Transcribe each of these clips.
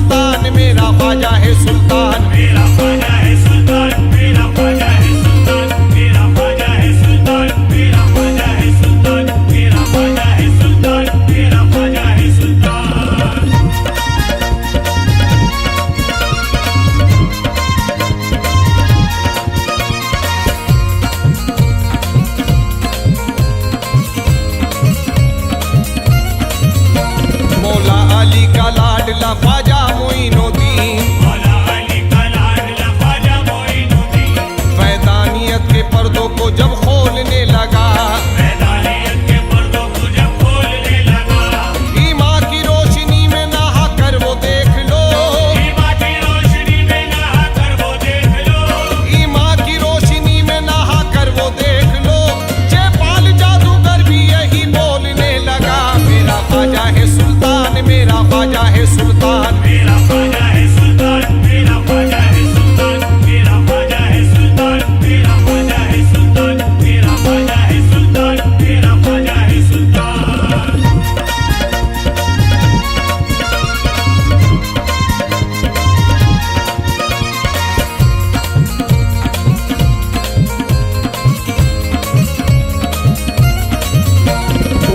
सुल्तान, मेरा ख्वाजा है सुल्तान, मेरा ख्वाजा है सुल्तान, मेरा ख्वाजा है सुल्तान, मेरा ख्वाजा है सुल्तान, मेरा ख्वाजा है सुल्तान, मेरा ख्वाजा है सुल्तान, मेरा ख्वाजा है सुल्तान। मौला अली का लाडला ख्वाजा मोइनुद्दीन, मौला अली का लाडला ख्वाजा मोइनुद्दीन, फैदानियत के पर्दों को जब खोलने लगा, फैदानियत के पर्दों को जब खोलने लगा, ईमां की रोशनी में नहा कर वो देख लो, ईमां की रोशनी में नहा कर वो देख लो, ईमां की रोशनी में नहा कर वो देख लो, जयपाल जादूगर भी यही बोलने लगा, मेरा ख्वाजा है सुल्तान, मेरा ख्वाजा है सुल्तान, मेरा ख्वाजा है सुल्तान, मेरा ख्वाजा है सुल्तान, मेरा ख्वाजा है सुल्तान, मेरा ख्वाजा है सुल्तान, मेरा ख्वाजा है सुल्तान, मेरा ख्वाजा है सुल्तान।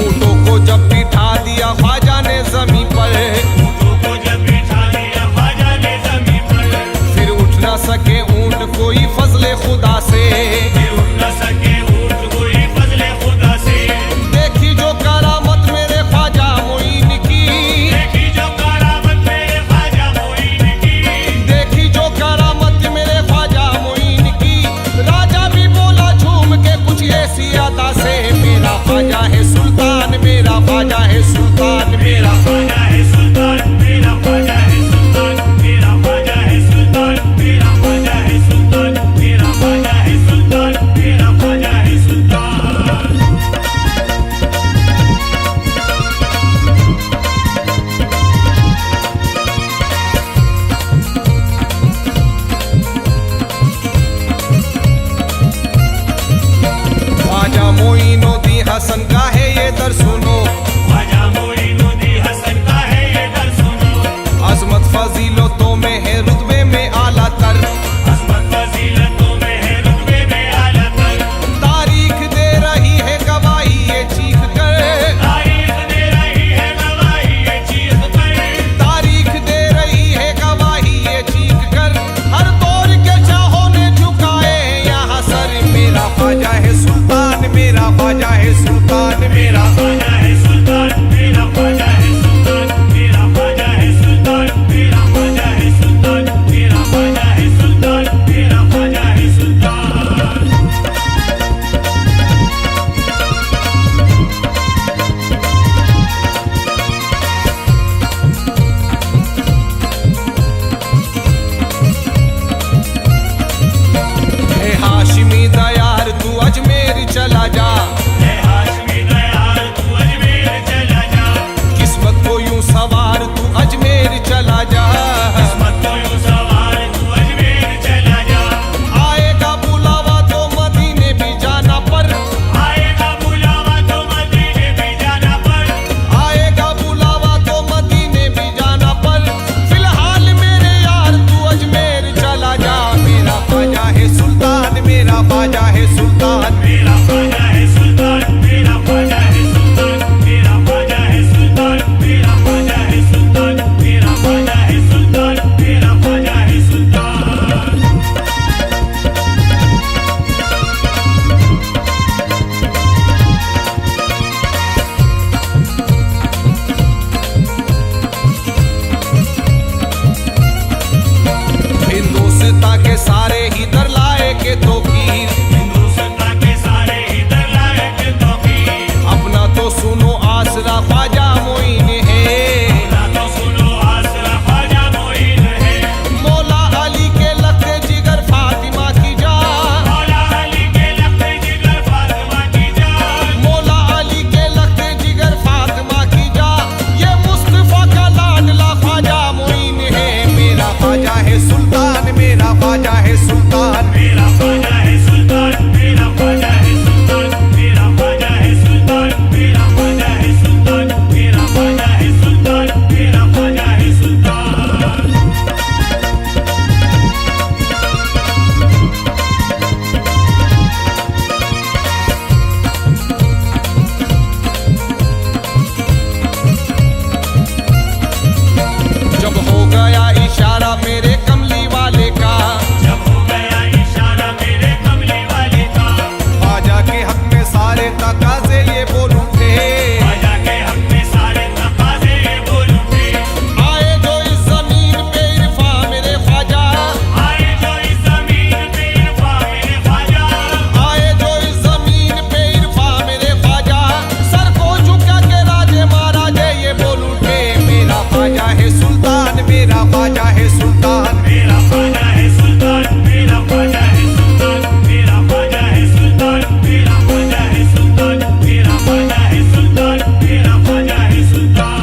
ऊँटों को जब बिठा दिया ख्वाजा ने ज़मीं पर, ऊँटों को जब बिठा दिया ख्वाजा ने ज़मीं पर, फिर उठ न सके ऊँट कोई फजले खुदा से, फिर उठ न सके ऊँट कोई फजले खुदा से, देखी जो करामत मेरे ख्वाजा मोइन की, देखी जो करामत मेरे ख्वाजा मोइन की, देखी जो करामत मेरे ख्वाजा मोइन की, राजा भी बोला झूम के कुछ ऐसी अदा से, मेरा ख्वाजा है सुल्तान, मेरा ख्वाजा है सुल्तान, मेरा ख्वाजा है सुल्तान, मेरा ख्वाजा है सुल्तान, मेरा ख्वाजा है सुल्तान, मेरा ख्वाजा है सुल्तान, मेरा ख्वाजा है सुल्तान, मेरा ख्वाजा है सुल्तान। ख्वाजा मोइनुद्दीन हसन का है ये दर सुनो, ख्वाजा मोइनुद्दीन हसन का है ये दर सुनो, अजमत फजीलतों में है रुतबे में आला तर, अज़मत फजीलतों में है रुतबे में आला तर, तारीख दे रही है गवाही ये चीख कर, तारीख दे रही है गवाही ये चीख कर, तारीख दे रही है गवाही ये चीख कर, हर दौर के चाहों ने झुकाए यहाँ सर, मेरा ख्वाजा है सुल्तान, मेरा ख्वाजा है सुल्तान, मेरा ख्वाजा है सुल्तान, मेरा ख्वाजा है सुल्तान, मेरा ख्वाजा है सुल्तान, मेरा ख्वाजा है सुल्तान, मेरा ख्वाजा है सुल्तान, मेरा ख्वाजा है सुल्तान। हे हाशिमी दयार तू अजमेर चला जा, है हाशमी दयाल तू अजमेर चला जा, किस्मत को यूं सवार तू अजमेर चला जा, किस्मत को यूं सवार तू अजमेर चला जा, आएगा बुलावा तो मदीने भी जाना पर, आएगा बुलावा तो मदीने भी जाना पर, आएगा बुलावा तो मदीने भी जाना पर, फिलहाल मेरे यार तू अजमेर चला जा, मेरा ख्वाजा है सुल्तान, मेरा ख्वाजा है सुल्तान, मेरा ख्वाजा है सुल्तान, मेरा ख्वाजा है सुल्तान, मेरा ख्वाजा है सुल्तान, मेरा ख्वाजा है सुल्तान, मेरा ख्वाजा है सुल्तान, मेरा ख्वाजा है सुल्तान। हिंदुस्तान के सारे ही दर लाए के तो पीर, हिंदुस्तान के सारे ही दर लाए के तौकीर, अपना तो सुनो आसरा ख्वाजा मोइन है, ना तो सुनो आसरा ख्वाजा मोइन है, मौला अली के लखते जिगर फातिमा की जान, मौला अली के लखते जिगर फातिमा की जान, मौला अली के लखते जिगर फातिमा की जान, ये मुस्तफा का लाडला ख्वाजा मोइन है, मेरा ख्वाजा है सुल्तान, मेरा ख्वाजा है सुल्तान। मेरे कमली वाले का, जब हो गया इशारा मेरे कमली वाले का, ख्वाजा के हक में सारे तकाज़े ये बोल उठे, ख्वाजा के हक में सारे तकाज़े ये बोल उठे। आए जो इस जमीन पे इरफा मेरे ख्वाजा, आए जो इस जमीन पे इरफा मेरे ख्वाजा, आए जो इस जमीन पे इरफा मेरे ख्वाजा, सर को झुका के राजे महाराजे ये बोल उठे, मेरा ख्वाजा है सुल्तान, मेरा ख्वाजा है सुल्तान। मेरा ख्वाजा है सुल्तान, मेरा ख्वाजा है सुल्तान, मेरा ख्वाजा है सुल्तान, मेरा ख्वाजा है सुल्तान, मेरा ख्वाजा है सुल्तान, मेरा ख्वाजा है सुल्तान।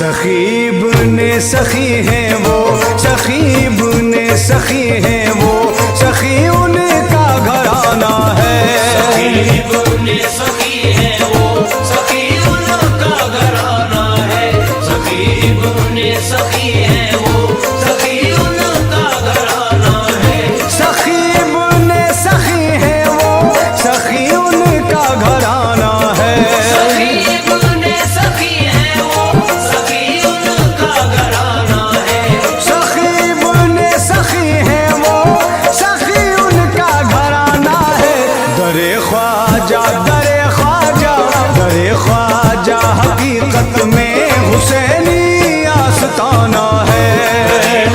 सखीब ने सखी है वो, सखीब ने सखी है वो, सखी उनका घराना है। सखीब ने सखी है वो, सखी उनका घराना है। सखीब ने सखी है वो, सखी उनका घराना है। सखीब ने सखी है वो, सखी उनका घराना है। सखीब ने सखी है वो, सखी उनका घराना है। सखीब ने सखी है वो, सखी उनका घराना है। दरे ख्वाजा, दरे ख्वाजा, दरे ख्वाजा हकीकत में हुसैनी आस्ताना है।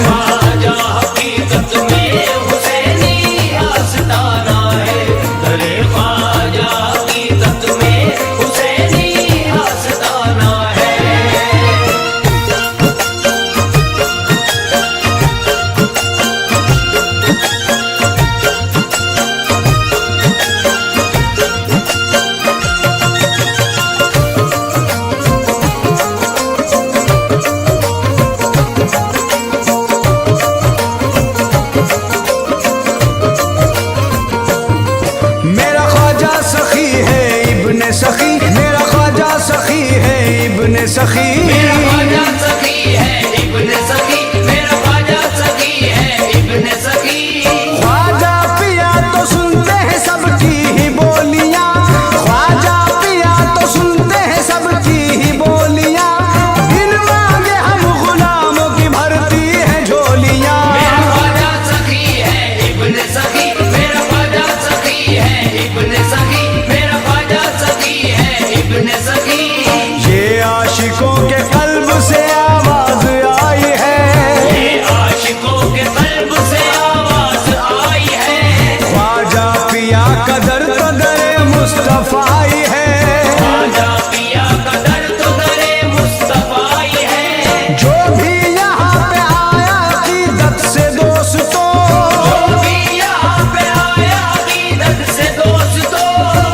ख्वाजा हकीकत में हुसैनी आस्ताना है। दरे ख्वाजा हकीकत में हुसैनी आस्ताना है। मेरा ख्वाजा सखी है इब्ने सखी, मेरा ख्वाजा सखी है इब्ने सखी। मेरा ख्वाजा सखी है इब्ने सखी, मेरा ख्वाजा सखी है इब्ने सखी। ख्वाजा पिया तो सुनते हैं सबकी ही बोलियां, ख्वाजा पिया तो सुनते हैं सबकी ही बोलियां। बिन मांगे हम गुलामों की भरती है झोलियां। मेरा ख्वाजा सखी है इब्ने सखी, मेरा ख्वाजा सखी है इब्ने सखी, मेरा ख्वाजा सखी है इब्ने सखी। ये आशिकों के कल्ब से आवाज आई है, ये आशिकों के कल्ब से आवाज आई है। ख्वाजा पिया कदर कदरे मुस्तफाई है। ख्वाजा पिया का दर तो दरे मुस्तफाई है। जो भी यहाँ पे आया अकीदत से दोस्तों, जो भी यहाँ पे आया अकीदत से दोस्तों,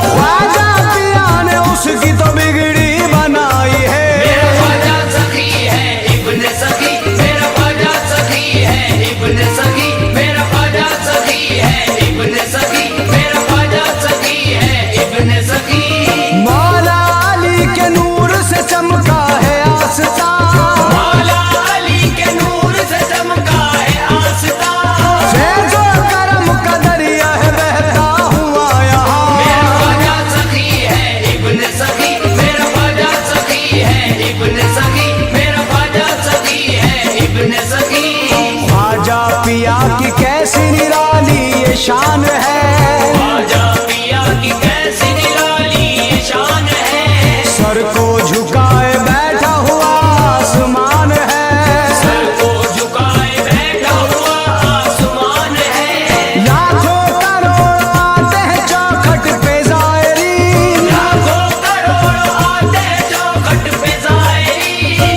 ख्वाजा पिया ने उसकी तो बिगड़ी बनाई है। मेरा ख्वाजा सखी है इब्ने सखी, मेरा ख्वाजा सखी है इब्ने सखी, मेरा ख्वाजा सखी है इब्ने सखी, मेरा ख्वाजा सखी है इब्ने सखी। मौला अली के नूर से चमका है आस्ता, मौला अली के नूर से चमका है आस्ता। फैज़ो करम का दरिया है बहता हुआ यहाँ। मेरा ख्वाजा सखी है इब्ने सखी, मेरा ख्वाजा सखी है इब्ने सखी, मेरा ख्वाजा सखी है इब्ने सखी। ख्वाजा पिया की कैसी निराली ये शान है, ख्वाजा पिया की कैसी निराली ये शान है। सर को झुकाए बैठा हुआ आसमान है। सर को झुकाए बैठा हुआ आसमान है। लाखों करोड़ आते हैं चौखट पे ज़ायरीन, लाखों करोड़ आते हैं चौखट पे ज़ायरीन।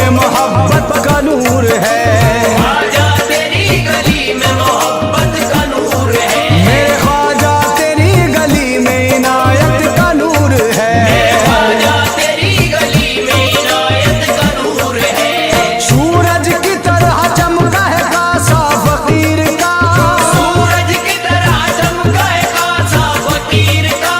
में मोहब्बत का नूर है। ख्वाजा तेरी गली में मोहब्बत का नूर है। मेरे ख्वाजा तेरी गली में इनायत का नूर है। ख्वाजा तेरी गली में इनायत का नूर है। सूरज की तरह चमका है कासा फकीर का। सूरज की तरह चमका है कासा फकीर का।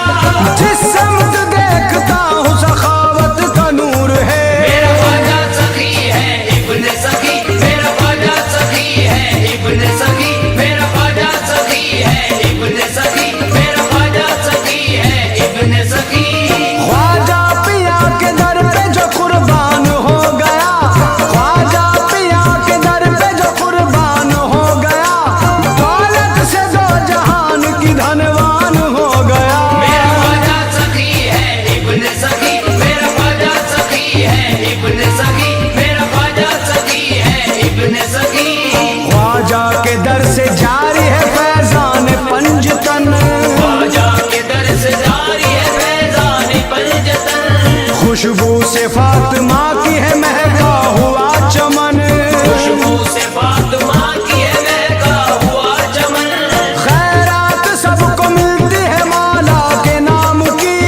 जिस समत देखता हूँ सखावत का नूर है। मेरा ख्वाजा सखी है इब्ने सखी, मेरा ख्वाजा सखी है इब्ने सखी, मेरा ख्वाजा सखी है इब्ने सखी, मेरा ख्वाजा सखी है इब्ने सखी। ख्वाजा पिया के दर पे जो कुर्बान हो गया, ख्वाजा पिया के दर पे जो कुर्बान हो गया, दौलत से दो जहान की धनवान हो गया। मेरा ख्वाजा सखी है इब्ने सखी, मेरा ख्वाजा सखी है इब्ने सखी, मेरा ख्वाजा सखी है इब्ने सखी। ख्वाजा के दर से जारी है फैजान पंजतन। ख्वाजा के दर से जारी है फैजान पंजतन। खुशबू से फातिमा की है महका हुआ चमन। खुशबू से फातिमा की है महका हुआ चमन। खैरात सबको मिलती है मौला के नाम की।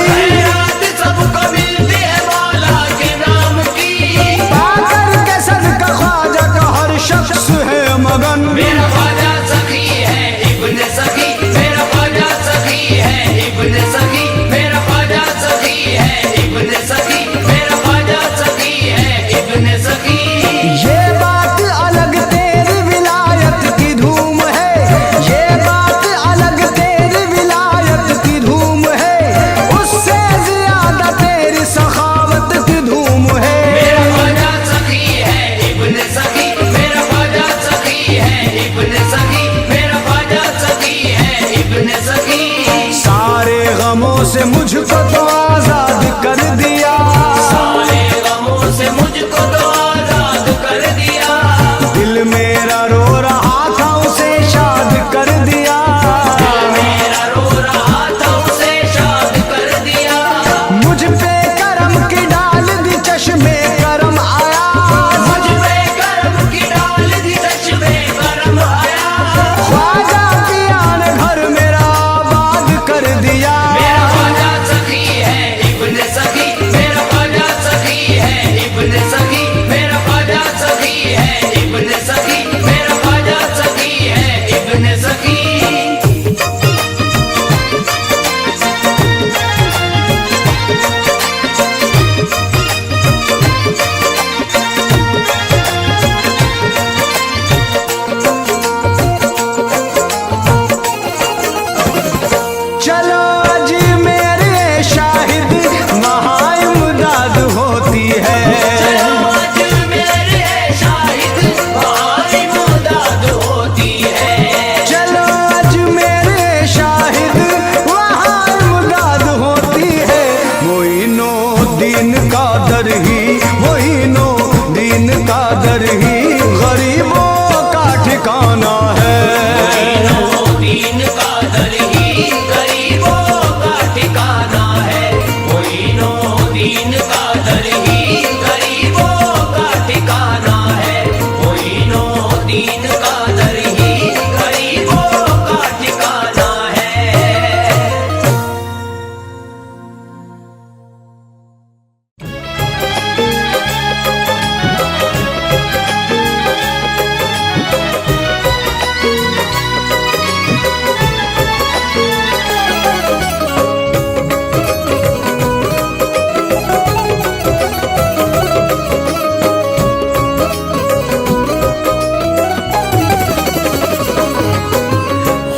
खैरात सबको मिलती है मौला के नाम की। पाकर के सदका ख्वाजा का हर शख्स है मगन। मेरा ख्वाजा सखी है इब्ने सखी, मेरा ख्वाजा सखी है इब्ने सखी, मेरा ख्वाजा सखी है इब्ने सखी, मेरा ख्वाजा सखी है इब्ने सखी। ये बात अलग तेरी विलायत की धूम है। ये बात अलग तेरी विलायत की धूम है। उससे ज्यादा तेरी सखावत की धूम है। मेरा ख्वाजा सखी है इब्ने सखी, मेरा ख्वाजा सखी है इब्ने सखी, मेरा ख्वाजा सखी है इब्ने सखी। सारे गमों से मुझको तो आजाद कर दिया। सारे गमों से मुझको तो आजाद कर दिया। दिल मेरा रो रहा था उसे शाद कर दिया। दिल मेरा रो रहा था उसे शाद कर दिया। मुझ पे करम की डाल दी चश्मे करम आया। मुझ पे करम की डाल दी चश्मे करम आया। ख्वाजा पिया ने घर मेरा आबाद कर दिया। मेरा ख्वाजा सखी है इब्ने सखी, मेरा ख्वाजा सखी है इब्ने सखी, मेरा ख्वाजा सखी है इब्ने सखी, मेरा ख्वाजा सखी है इब्ने सखी। चलो जी मेरे शाहिद वहाँ इमदाद होती है। चलो आज मेरे शाहिद वहाँ इमदाद होती है। चलो आज मेरे शाहिद वहाँ इमदाद होती है। मोइनुद्दीन का दर ही, मोइनुद्दीन का दर ही गरीबों का ठिकाना है। मोइनुद्दीन का दर ही गरीबों का ठिकाना है। मोइनुद्दीन का दर ही गरीबों का ठिकाना है। मोइनुद्दीन का दर ही गरीबों का ठिकाना है।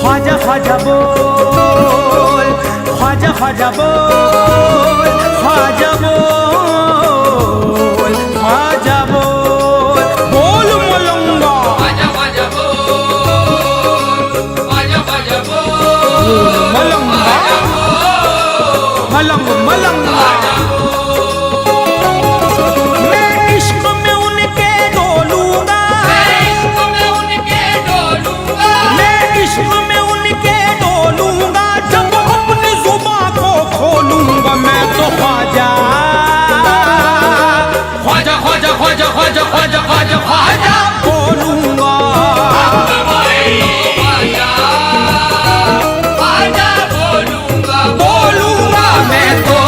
ख्वाजा ख्वाजा बोल, ख्वाजा ख्वाजा बोल, ख्वाजा बोल, ख्वाजा बोल, बोल मलंगा। ख्वाजा ख्वाजा बोल, ख्वाजा ख्वाजा बोल, मलंगा मलंग मलंगा। मैं इश्क में उनके डोलूंगा। मैं इश्क में उनके डोलूंगा। जब अपनी जुबां को खोलूंगा। ख्वाजा ख्वाजा ख्वाजा ख्वाजा ख्वाजा बोलूंगा बोलूंगा मैं तो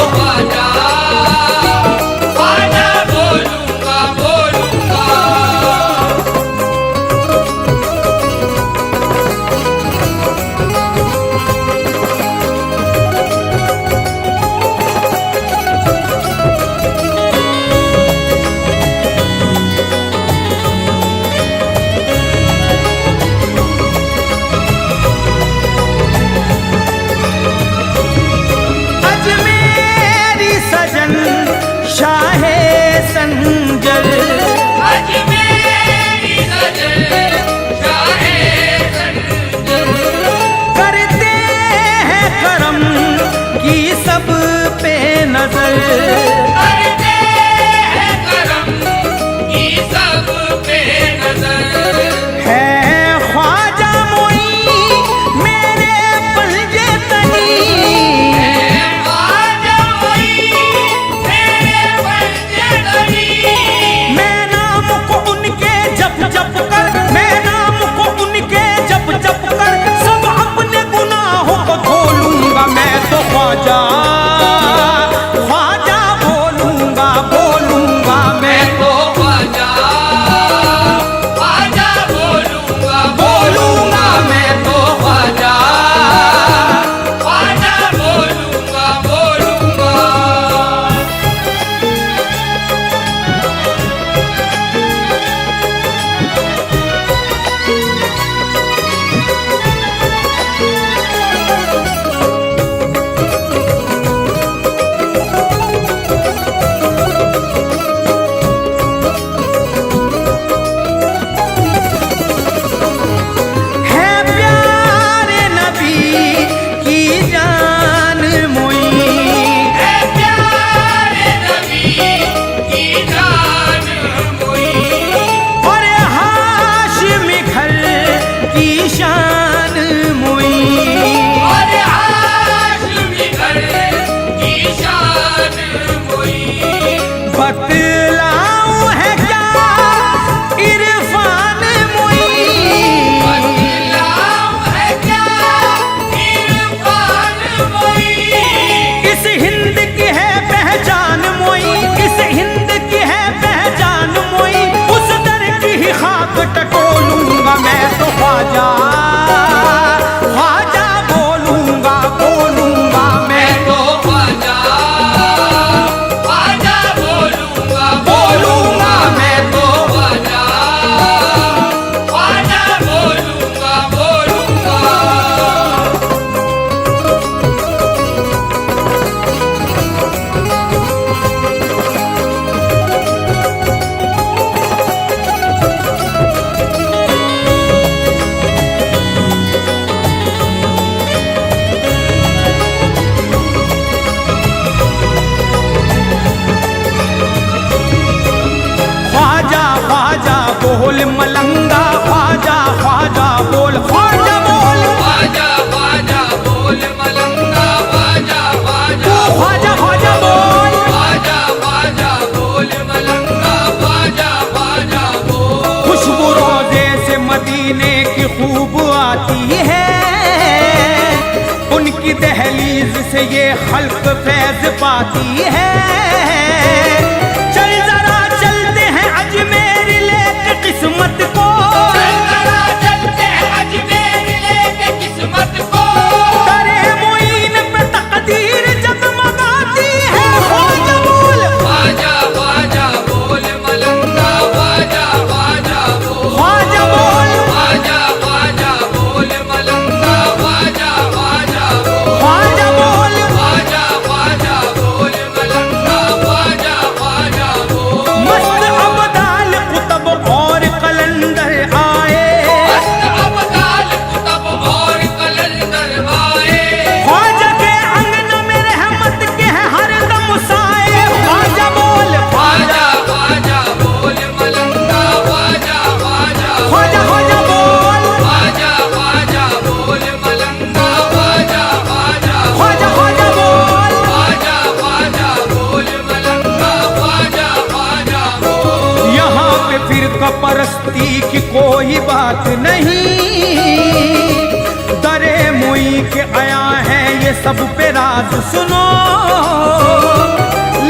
अजमेरी सजन शाहे संजल करते हैं करम की सब पे नजर है ख्वाजा मोई मेरे पंजे तनी मैं नाम को उनके जप जप कर मैं नाम को उनके जप जप कर सब अपने गुनाहों को धो लूंगा मैं तो ख्वाजा ख्वाजा बोलूंगा बोलूंगा मैं तो बोलूंगा मैं तो ख्वाजा है प्यारे नबी की जान मोई और हाशिमी घर की शान मोई बतलाऊं है क्या इरफान मोई इस हिंद की है पहचान मोई इस हिंद की है पहचान मोई उस दर की ही खाक टटोलूंगा मैं तो ख्वाजा ख्वाजा बोलूंगा बोलूंगा मैं तो बोलूंगा मैं तो ख्वाजा ख्वाजा बोल मलंगा ख्वाजा ख्वाजा बोल ख्वाजा बोल तू ख्वाजा ख्वाजा बोल खुशबू रोजे से मदीने की खूब आती है उनकी दहलीज से ये खल्क फैज पाती है चल जरा चलते हैं अजमेर लेके किस्मत को करे मोइन पे तकदीर जगमगाती है ख्वाजा बोल ख्वाजा बोल ख्वाजा बोल परस्ती की कोई बात नहीं, दरे मोई के आया है ये सब पे राज सुनो।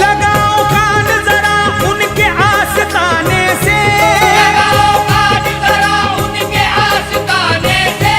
लगाओ कान जरा उनके आस्ताने से, लगाओ कान जरा उनके आस्ताने से,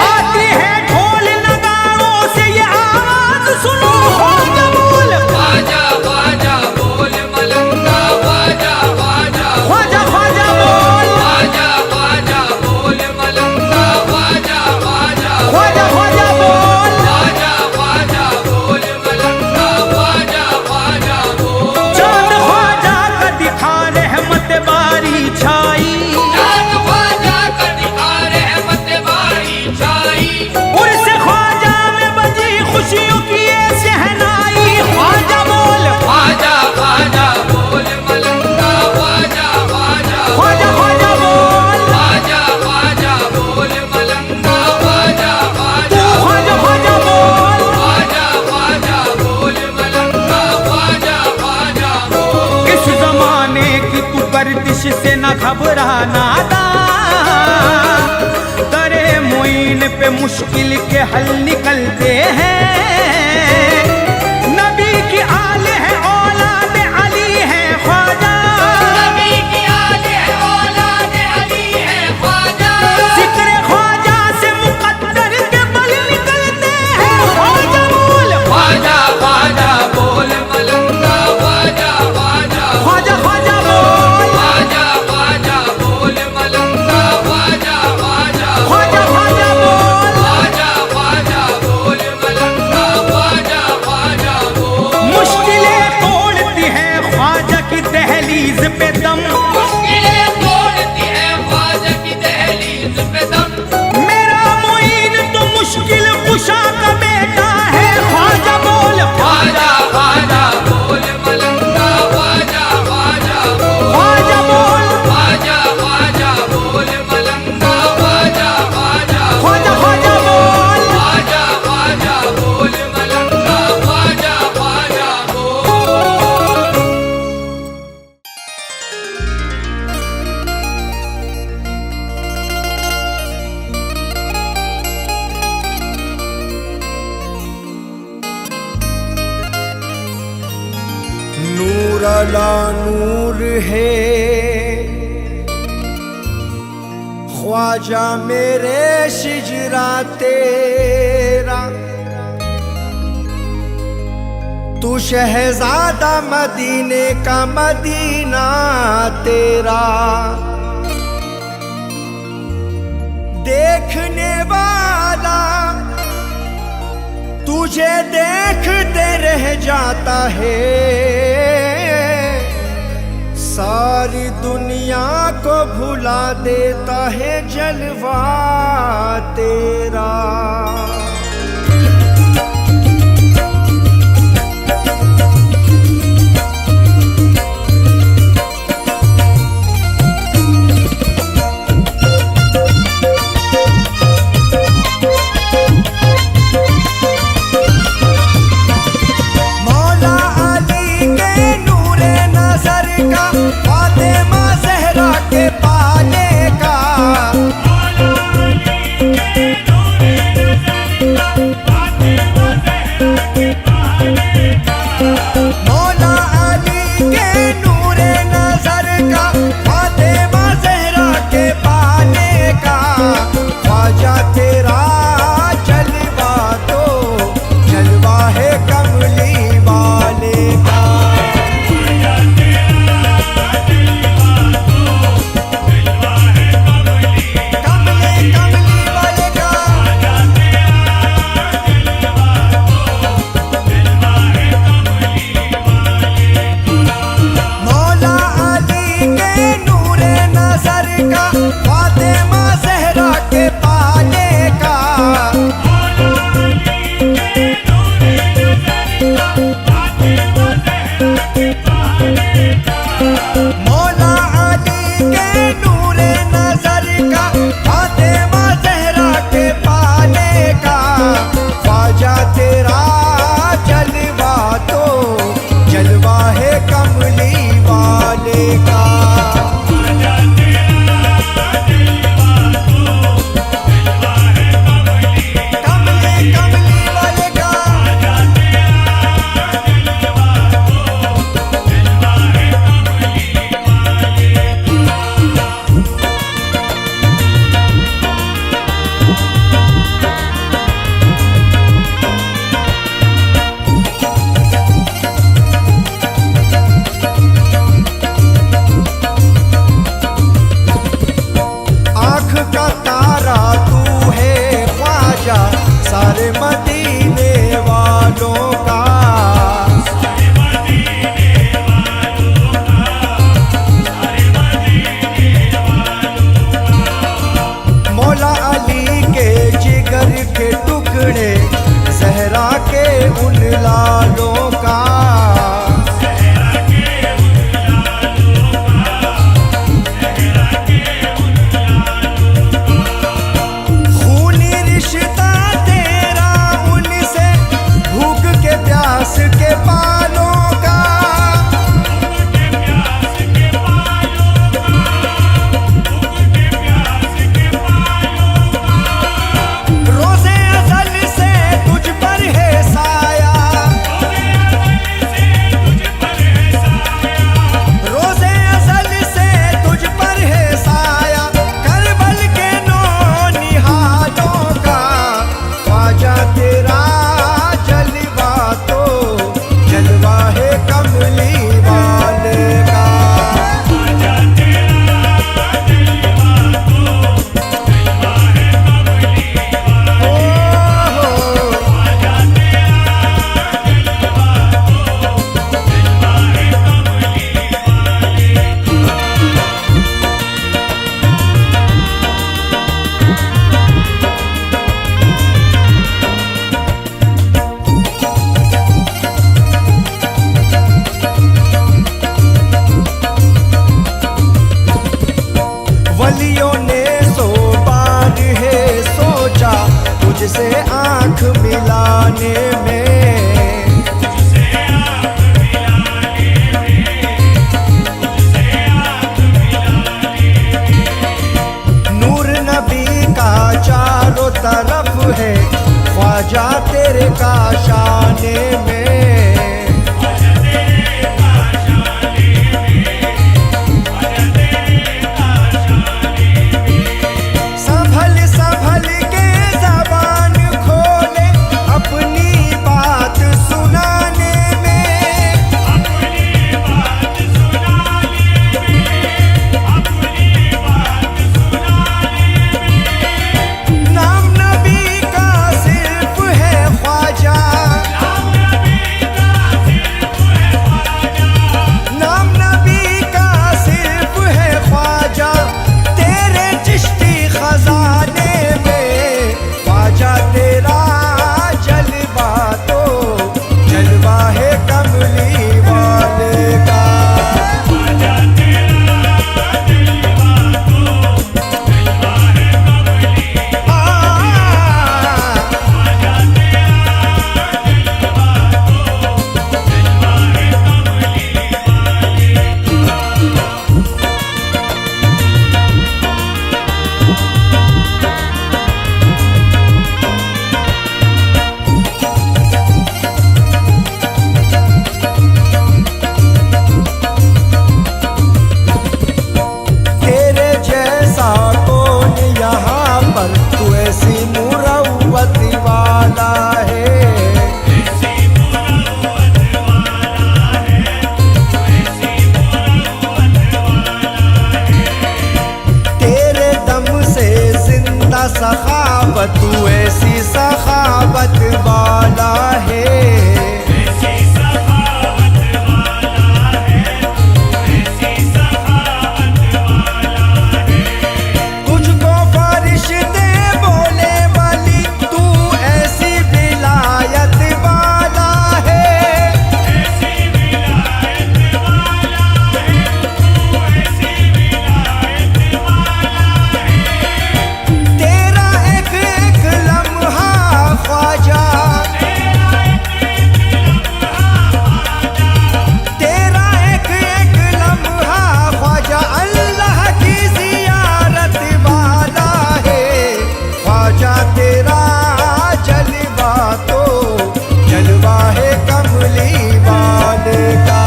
आती है ढोल नगाड़ों से ये आवाज सुनो। ख्वाजा बोल, बाजा बाजा बोल मलंगा, बाजा बाजा ख्वाजा ख्वाजा बोल, बाजा बाजा बोल मलंगा, बाजा बाजा ख्वाजा ख्वाजा बोल। बाजा बाजा बोल मलंगा, बाजा बाजा बोल। चांद ख्वाजा का दिखा रहमत बारी छाई, चांद ख्वाजा का दिखा रहमत बारी छाई, उर्स ख्वाजा में बजी खुशियों की ये शहनाई। ख्वाजा बोल, बाजा बाजा बोल मलंगा, बाजा बाजा ख्वाजा ख्वाजा बोल, बाजा बाजा बोल मलंगा, बाजा बाजा ख्वाजा ख्वाजा बोल। बाजा बाजा बोल मलंगा, बाजा बाजा बोल। इस जमाने की तू गर्दिश से न घबराना दा, दरे मोइन पे मुश्किल के हल निकलते हैं। नबी की आले है औलाद अली है ख्वाजा, नबी की आले है औलाद अली है ख्वाजा, जिक्र ख्वाजा से मुकद्दर के बल निकलते हैं। ख्वाजा बोल, बाजा बाजा बोल मलंगा, बाजा बाजा ख्वाजा ख्वाजा बोल, बाजा बाजा बोल मलंगा, बाजा बाजा ख्वाजा ख्वाजा बोल। बाजा बाजा बोल मलंगा, बाजा बाजा बोल। मुश्किलें तोड़ती है ख्वाजा की दहलीज पे दम, मुश्किलें तोड़ती है ख्वाजा की दहलीज पे दम, मेरा मुईन तो मुश्किल कुशा का बेटा है। ख्वाजा बोल, बाजा बाजा बोल मलंगा, बाजा बाजा बोल। ख्वाजा बोल, बाजा बाजा बोल मलंगा, बाजा बाजा ख्वाजा ख्वाजा बोल। बाजा बाजा बोल मलंगा, बाजा बाजा बोल। नूर अला नूर है ख्वाजा मेरे शिजरा तेरा, तू शहजादा मदीने का मदीना तेरा। देखने वाला तुझे देखते रह जाता है, सारी दुनिया को भुला देता है जलवा तेरा। मौला अली के नूरे नजर का, फातिमा ज़हरा के पाले का, मौला अली के नूरे नज़र तेरे काशाने में संभल संभल के ज़बान खोले अपनी बात सुनाने में। नाम नबी का सिर्फ है ख्वाजा, नाम नबी का सिर्फ है ख्वाजा, तेरे चिश्ती खजाने में। ख्वाजा तेरा जलवा तो जलवा है कमली वाले का। तेरे जैसा कौन यहाँ पर, तू ऐसी मुरव्वत वाला है। तेरे दम से जिंदा सखावत, तू ऐसी सखावत वाला है। तुझको फरिश्ते बोले वाली, तू ऐसी विलायत वाला है। तेरा एक एक लम्हा ख्वाजा, तेरा एक एक लम्हा ख्वाजा अल्लाह की जियारत वाला है। ख्वाजा तेरा जलवा तो जलवा है कमली वाले का।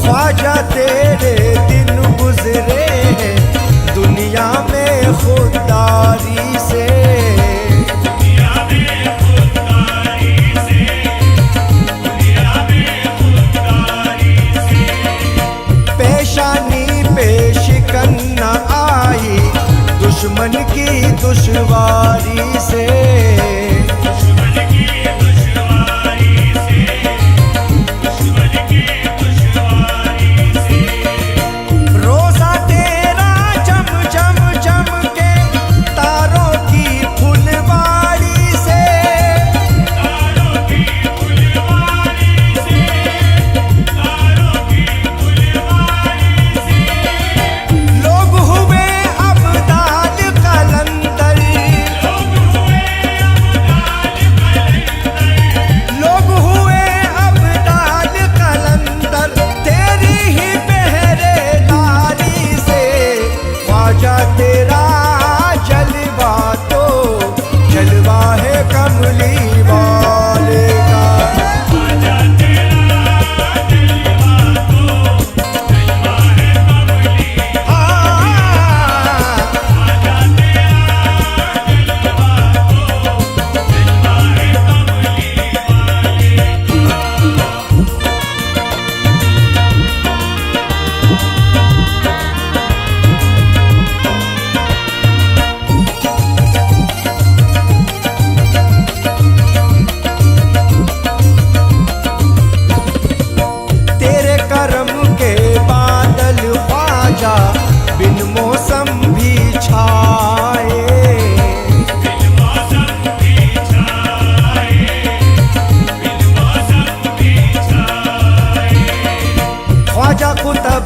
ख्वाजा तेरे दिन गुजरे हैं दुनिया में खुददारी से। पेशानी पे शिकन न आई दुश्मन की दुश्वारी से।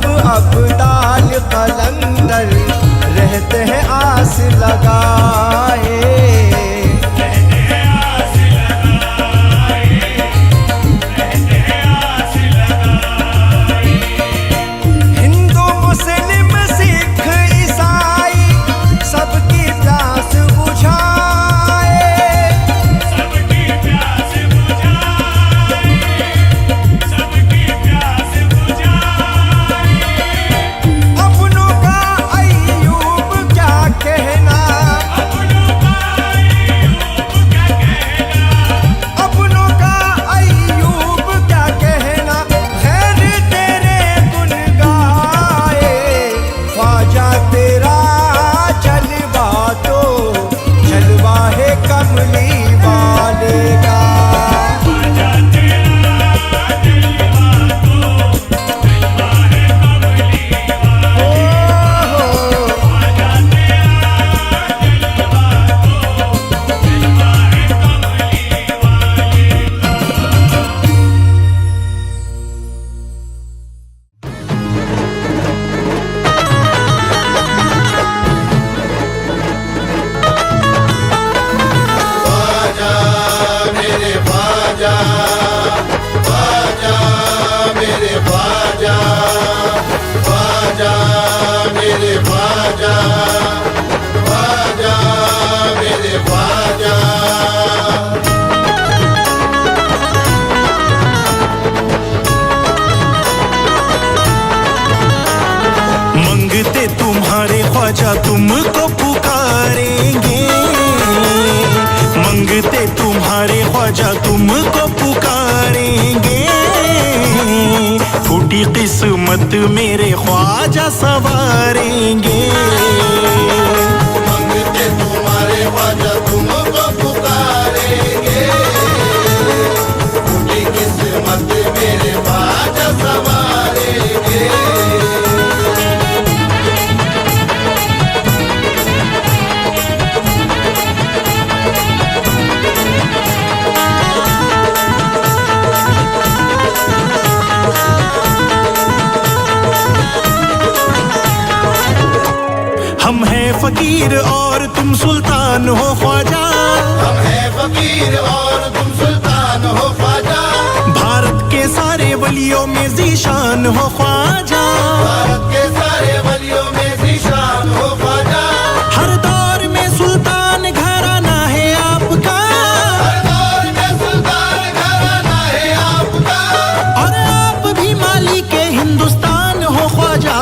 अब्दाल कलंदर रहते हैं आस लगाए। रहते हैं आस लगाए, रहते हैं आस लगाए। हिंदू मुस्लिम सिख ईसाई सबकी प्यास बुझाए। सबकी प्यास बुझाए, सबकी प्यास बुझाए। अपनों का अय्यूब क्या कहना, अपनों का अय्यूब क्या कहना, अपनों का अय्यूब क्या कहना, खैर तेरे गुन गाए। ख्वाजा तेरा जलवा तो जलवा है कमली वाले का। ख्वाजा तेरा जलवा तो जलवा है कमली वाले। ख्वाजा तेरा जलवा तो जलवा है कमली वाले। मंगते तुम्हारे ख्वाजा तुमको पुकारेंगे, मंगते तुम्हारे ख्वाजा तुमको पुकारेंगे। फूटी किस्मत मेरे ख्वाजा सवारेंगे। मंगते तुम्हारे ख्वाजा तुमको पुकारेंगे, फूटी किस्मत मेरे ख्वाजा संवारेंगे। हम हैं फकीर और तुम सुल्तान हो ख्वाजा, हम हैं फकीर और तुम सुल्तान हो ख्वाजा। भारत के सारे वलियों में जीशान हो ख्वाजा। भारत के सारे वलियों में जीशान हो ख्वाजा। हर दौर में सुल्तान घराना है आपका, हर दौर में सुल्तान घराना है आपका। और आप भी मालिक हिंदुस्तान हो ख्वाजा।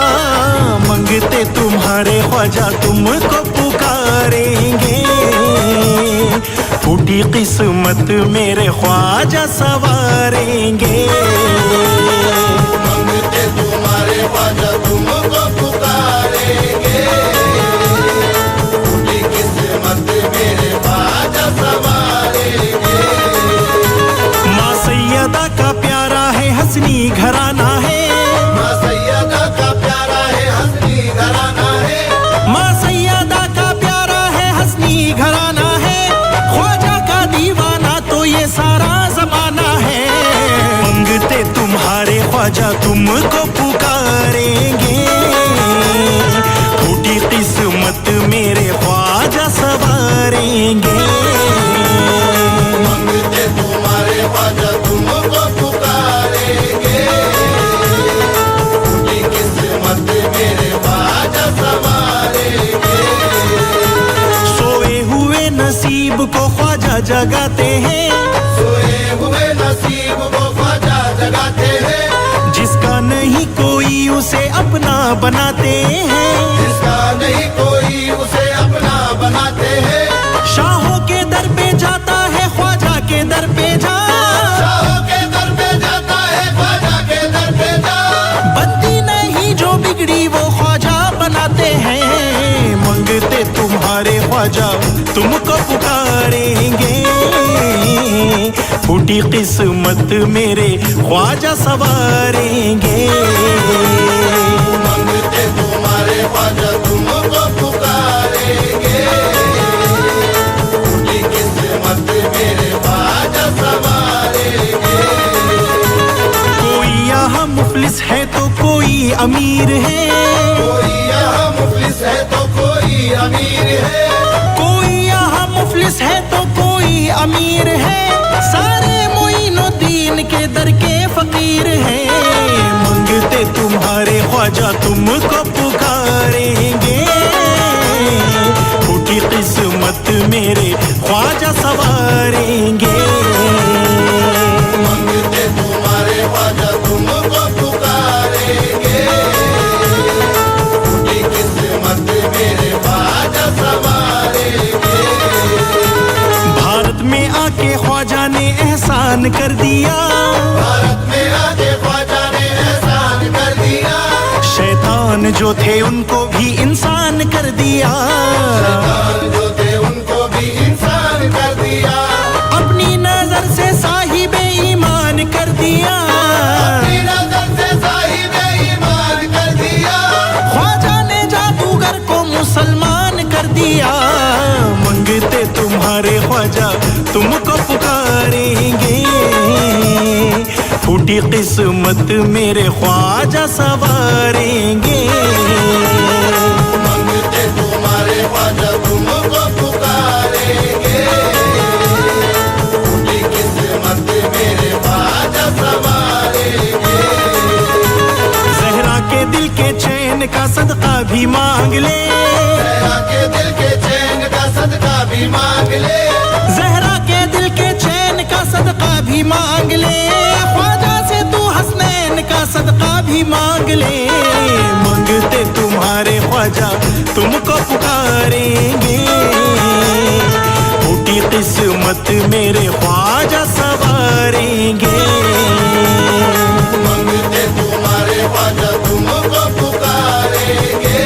मंगते तुम्हारे ख्वाजा तुमको पुकारेंगे, फूटी किस्मत मेरे ख्वाजा सवारेंगे। मंगते तुम्हारे ख्वाजा तुमको पुकारेंगे, फूटी किस्मत मेरे ख्वाजा संवारेंगे। माँ सैयदा का प्यारा है हसनी घराना है, माँ सैयदा का प्यारा है हसनी घराना है। माँ सैयदा का प्यारा है हसनी घराना है। ख्वाजा का दीवाना तो ये सारा जमाना है। मंगते तुम्हारे ख्वाजा तुमको पुकारेंगे, फूटी किस्मत मेरे ख्वाजा सवारेंगे। मंगते तुम्हारे ख्वाजा तुमको पुकारेंगे, फूटी किस्मत मेरे ख्वाजा संवारेंगे। सोए हुए नसीब को ख्वाजा जगाते हैं, सोए हुए नसीब को ख्वाजा जगाते हैं। जिसका नहीं कोई उसे अपना बनाते हैं। जिसका नहीं कोई उसे अपना बनाते हैं। शाहों के दर पे जाता है ख्वाजा के दर पे जा, शाहों के दर पे जाता है ख्वाजा के दर पे जा। बंदी नहीं जो बिगड़ी वो ख्वाजा बनाते हैं। मंगते तुम्हारे ख्वाजा तुमको पुकारेंगे, फूटी किस्मत मेरे ख्वाजा सवारेंगे। मंगते तुम्हारे ख्वाजा तुमको पुकारेंगे, फूटी किस्मत मेरे ख्वाजा संवारेंगे। कोई यहाँ मुफलिस है तो कोई अमीर है, कोई यहाँ मुफलिस है तो कोई अमीर है, कोई यहाँ मुफलिस है तो कोई अमीर है, सारे मोइनुद्दीन के दर के फकीर हैं। मांगते तुम्हारे ख्वाजा तुमको पुकारेंगे, फूटी किस्मत मेरे ख्वाजा सवारेंगे। मांगते तुम्हारे ख्वाजा तुमको पुकारेंगे, फूटी किस्मत मेरे ख्वाजा संवारेंगे। भारत में आके ख्वाजा ने एहसान कर दिया, भारत में आके ख्वाजा ने एहसान कर दिया, शैतान जो थे उनको भी इंसान कर दिया। शैतान जो थे उनको भी इंसान कर दिया, अपनी नजर से साहिबे ईमान कर दिया, अपनी नजर से साहिबे ईमान कर दिया। ख्वाजा ने जादूगर को मुसलमान कर दिया। मांगते तुम्हारे ख्वाजा तुमको पुकारेंगे, फूटी किस्मत मेरे ख्वाजा सवारेंगे। मांगते तुम्हारे ख्वाजा तुमको पुकारेंगे, फूटी किस्मत मेरे ख्वाजा संवारेंगे। जहरा के दिल के चैन का सदका भी मांग ले, जहरा के दिल के चैन का सदका भी मांग ले, जहरा के दिल के चैन का सदका भी मांग ले, ख्वाजा से तू हसनैन का सदका भी मांग ले। मांगते तुम्हारे ख्वाजा तुमको पुकारेंगे, फूटी किस्मत मेरे ख्वाजा सवारेंगे। मांगते तुम्हारे ख्वाजा तुमको पुकारेंगे,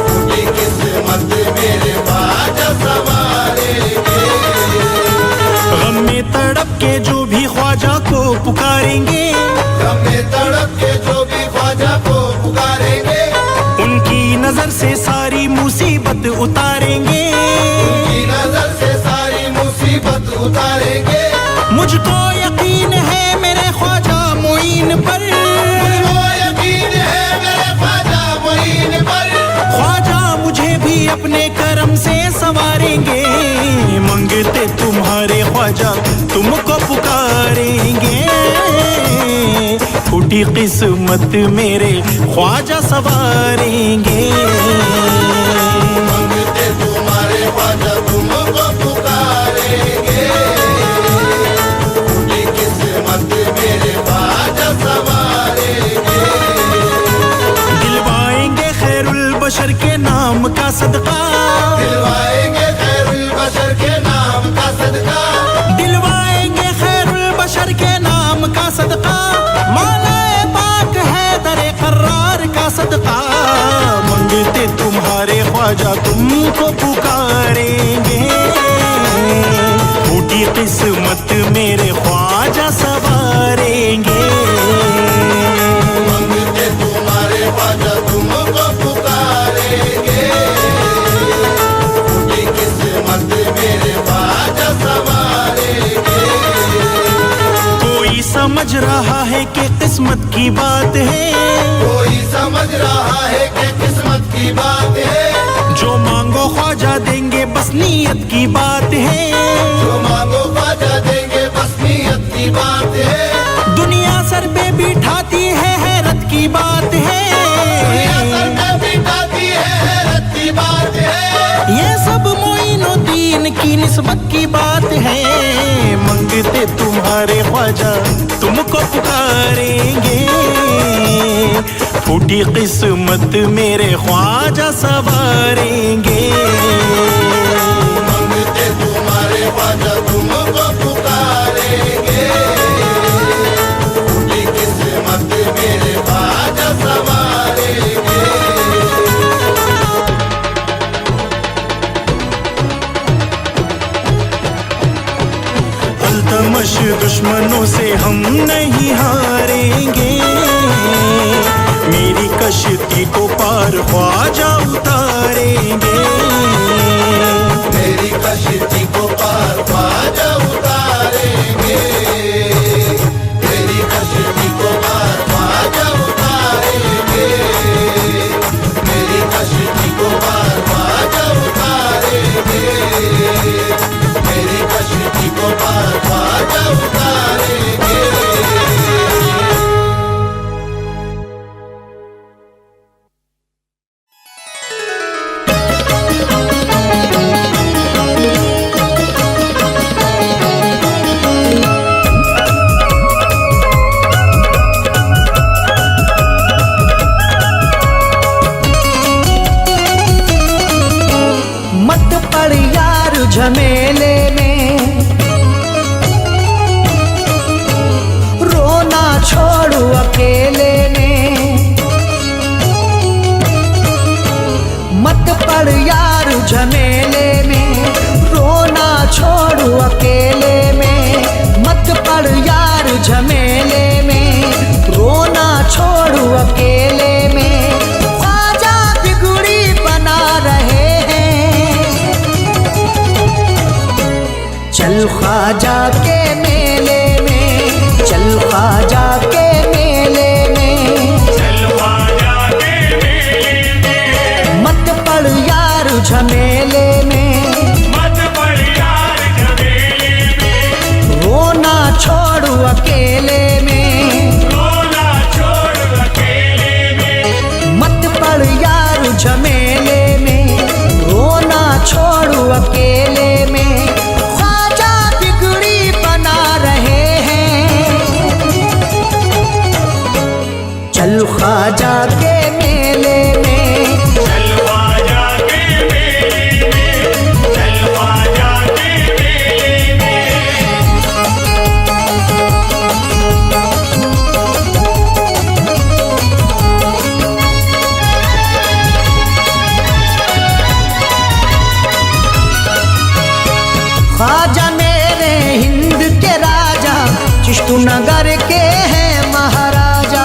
फूटी किस्मत मेरे ख्वाजा संवारेंगे। गम में तड़प के जो भी ख्वाजा को पुकारेंगे, हमें तड़प के जो भी ख्वाजा को पुकारेंगे, उनकी नजर से सारी मुसीबत उतारेंगे। की नजर से सारी मुसीबत उतारेंगे। मुझको यकीन है मेरे ख्वाजा मोइन पर, मुझको यकीन है मेरे ख्वाजा मोइन पर, ख्वाजा मुझे भी अपने करम से संवारेंगे। मांगते तुम्हारे ख्वाजा तुमको पुकारेंगे, फूटी किस्मत मेरे ख्वाजा सवारेंगे। मांगते तुम्हारे ख्वाजा तुमको पुकारेंगे, फूटी किस्मत मेरे ख्वाजा संवारेंगे। दिलवाएंगे खैरुल बशर के नाम का सदका, दिलवाएंगे खैरुल बशर के नाम का सदका, दिलवाएंगे खैरुल बशर के नाम का सदका, मौलाए पाक है दरे करार का सदका। मांगते तुम्हारे ख्वाजा तुमको पुकारेंगे, फूटी किस्मत मेरे ख्वाजा सवारेंगे। मांगते तुम्हारे ख्वाजा तुमको पुकारेंगे, फूटी किस्मत मेरे ख्वाजा संवारेंगे। कोई समझ रहा है कि किस्मत की बात है, कोई समझ रहा है कि किस्मत की बात है, जो मांगो ख्वाजा देंगे बस नीयत की बात है। जो मांगो ख्वाजा देंगे बस नीयत की बात है। दुनिया सर पे बिठाती है हैरत की बात है, दुनिया सर पे बिठाती है हैरत की बात है। ये सब मोइनुद्दीन की निस्बत की बात है। मांगते तुम्हारे ख्वाजा तुमको पुकारेंगे, फूटी किस्मत मेरे ख्वाजा सवारेंगे। मांगते तुम्हारे ख्वाजा तुमको पुकारेंगे, फूटी किस्मत मेरे ख्वाजा संवारेंगे। अल्तमश दुश्मनों से हम नहीं हारेंगे, मेरी कश्ती को पार ख्वाजा उतारेंगे। मेरी कश्ती को पार ख्वाजा उतारेंगे, मेरी कश्ती को पार ख्वाजा चल ख्वाजा के मेले में, चल ख्वाजा के मेले में, चल ख्वाजा के मेले में, मत पड़ यार झमेले में, मत पड़ यार झमेले में, रोना छोड़ अकेले में, रोना छोड़ अकेले में, मत पड़ यार झमेले में, रोना छोड़ अकेले में, ख्वाजा बिगड़ी बना रहे हैं। चल ख्वाजा के मेले में, चल ख्वाजा के मेले में, चल ख्वाजा के मेले में। ख्वाजा मेरे हिंद के राजा, चिश्तू नगर के हैं महाराजा,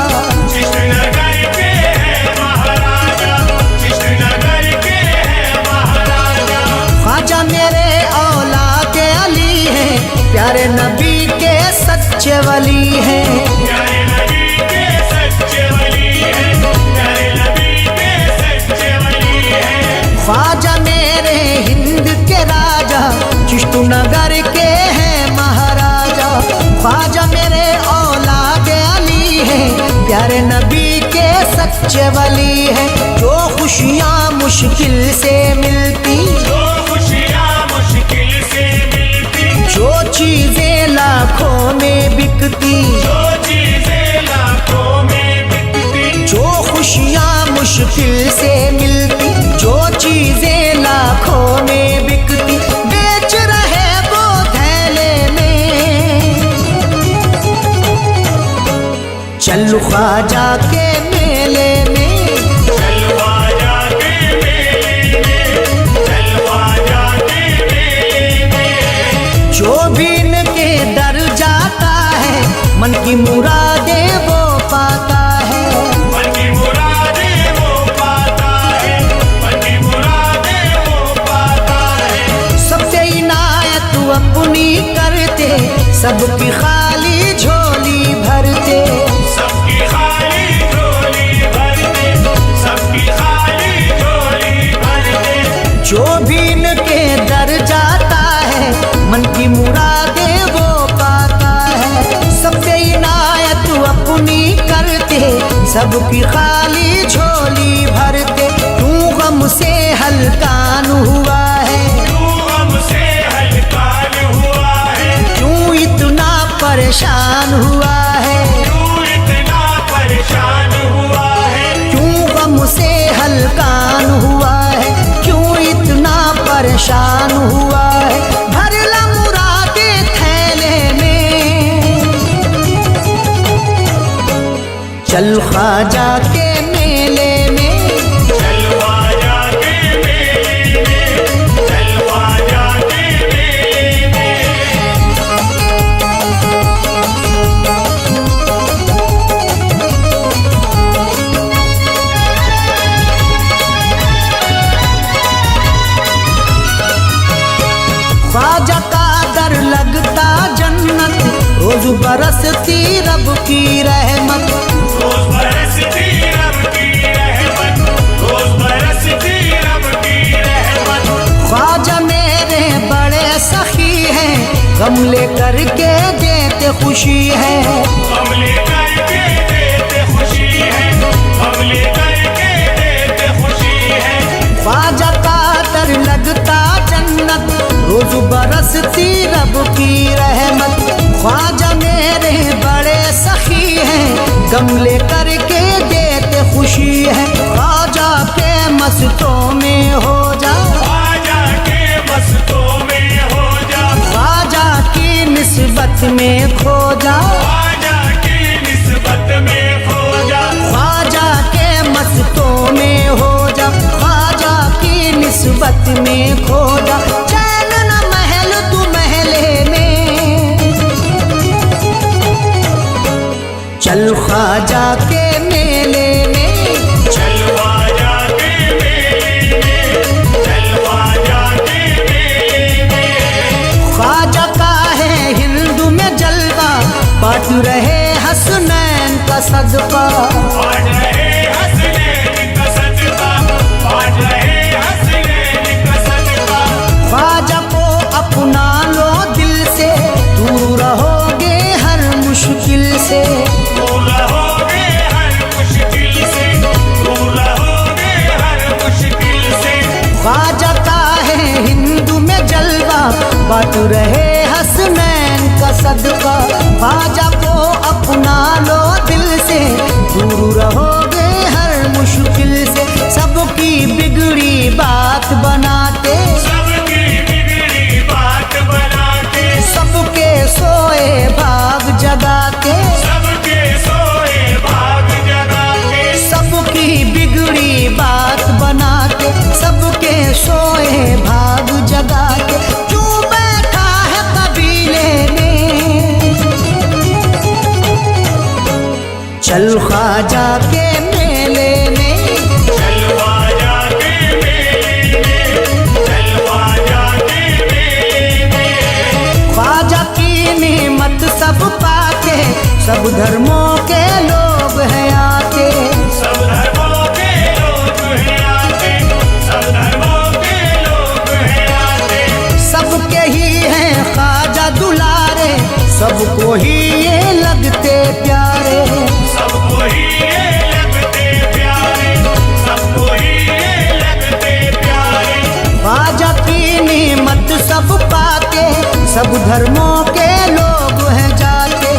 कृष्णनगर के हैं महाराजा, कृष्णनगर के हैं महाराजा। ख्वाजा मेरे औलाद अली हैं, प्यारे नबी के सच्चे वली हैं। प्यारे नबी के सच्चे वली हैं, प्यारे नबी के सच्चे वली हैं। ख्वाजा मेरे हिंद के राजा, चिश्तू नगर के हैं महाराजा, ख्वाजा मेरे औलाद अली हैं, प्यारे नबी के सच्चे वली हैं। जो खुशियाँ मुश्किल से मिलती, जो खुशियाँ मुश्किल से मिलती, जो चीजें लाखों में बिकती, जो चीजें लाखों में बिकती, जो खुशियाँ मुश्किल से मिलती, जो चीजें लाखों में बिकती, बेच रहे वो थैले में। चल ख्वाजा के मेले में, चल ख्वाजा के मेले में, चल ख्वाजा के मेले में। जो भी इनके दर जाता है, मन की मुरादें वो पाता है। मन की मुरादें वो पाता है, मन की मुरादें वो पाता है। सबसे इनायत अपनी करते, सबकी खाली झोली भरते। सबकी खाली झोली भरते, सबकी खाली झोली भरते। जो भी इनके दर जाता है, मन की मुरादें वो पाता है। सबसे इनायत अपनी करते, सबकी खाली झोली भरते। तू गम से हलकान हुआ है, तू हमसे हलकान हुआ है, क्यों इतना परेशान हुआ है, तू इतना परेशान हुआ है, क्यों गम से हलकान हुआ है, क्यों इतना परेशान हुआ है। भर ला मुरादे थैले में, चल ख्वाजा के मेले में, चल ख्वाजा के मेले में, चल ख्वाजा के मेले में। ख्वाजा का दर लगता जन्नत, रोज बरसती रब की रहमत। रोज बरसती रब की रहमत, रोज बरसती रब की रहमत। ख्वाजा मेरे बड़े सखी हैं, गम लेकर के देते खुशी है। हम लेकर के देते खुशी है, हम लेकर के देते खुशी है। ख्वाजा का दर लगता जन्नत, रोज बरसती रब की रहमत। ख्वाजा मेरे बड़े सखी हैं, गम लेकर के देते खुशी है। ख्वाजा के मस्तों में हो जा, ख्वाजा के मस्तों में हो जा, ख्वाजा की निस्बत में खो जा, ख्वाजा की निस्बत में खो जा। ख्वाजा के मस्तों में हो जा, ख्वाजा की निस्बत में खो जा। चैन न महल तू महले में, चल ख्वाजा के मेले में, चल ख्वाजा के मेले में, चल ख्वाजा के मेले में। ख्वाजा का रहे हसनैन का सदका, ख्वाजा को अपना लो दिल से, दूर रहोगे हर मुश्किल से। सबकी बिगड़ी बात बनाते, सबकी बिगड़ी बात बनाते, सबके सोए भाग जगाते, सबके सोए भाग जगाते, सबकी बिगड़ी बात बनाते, सबके सोए भाग जगाते। क्यों बैठा है कबीले में, चल ख्वाजा के मेले में, चल ख्वाजा के मेले में, चल ख्वाजा के मेले में। ख्वाजा की नेमत सब पाके, सब धर्मों के लोग हैं आके, सब धर्मों के लोग हैं आते, सब धर्मों के लोग हैं आते, सबके ही हैं ख्वाजा दुलारे, सबको ही ये लगते प्यारे। सबको ही ये लगते प्यारे, सबको ही ये लगते प्यारे। ख्वाजा की नेमत सब पाके, सब धर्मों के लोग हैं जाके,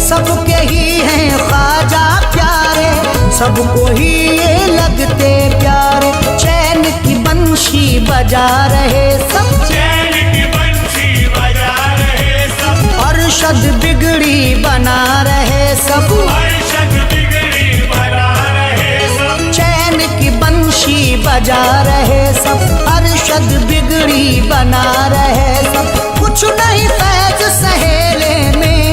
सबके ही हैं ख्वाजा प्यारे, सबको ही ये लगते प्यारे। चैन की बंशी बजा रहे सब, चैन की बंशी बजा रहे सब, अरशद बिगड़ी बना रहे सब, अरशद बिगड़ी बना रहे सब। चैन की बंशी बजा रहे सब, अरशद बिगड़ी बना रहे सब। कुछ नहीं फैज सहेले में,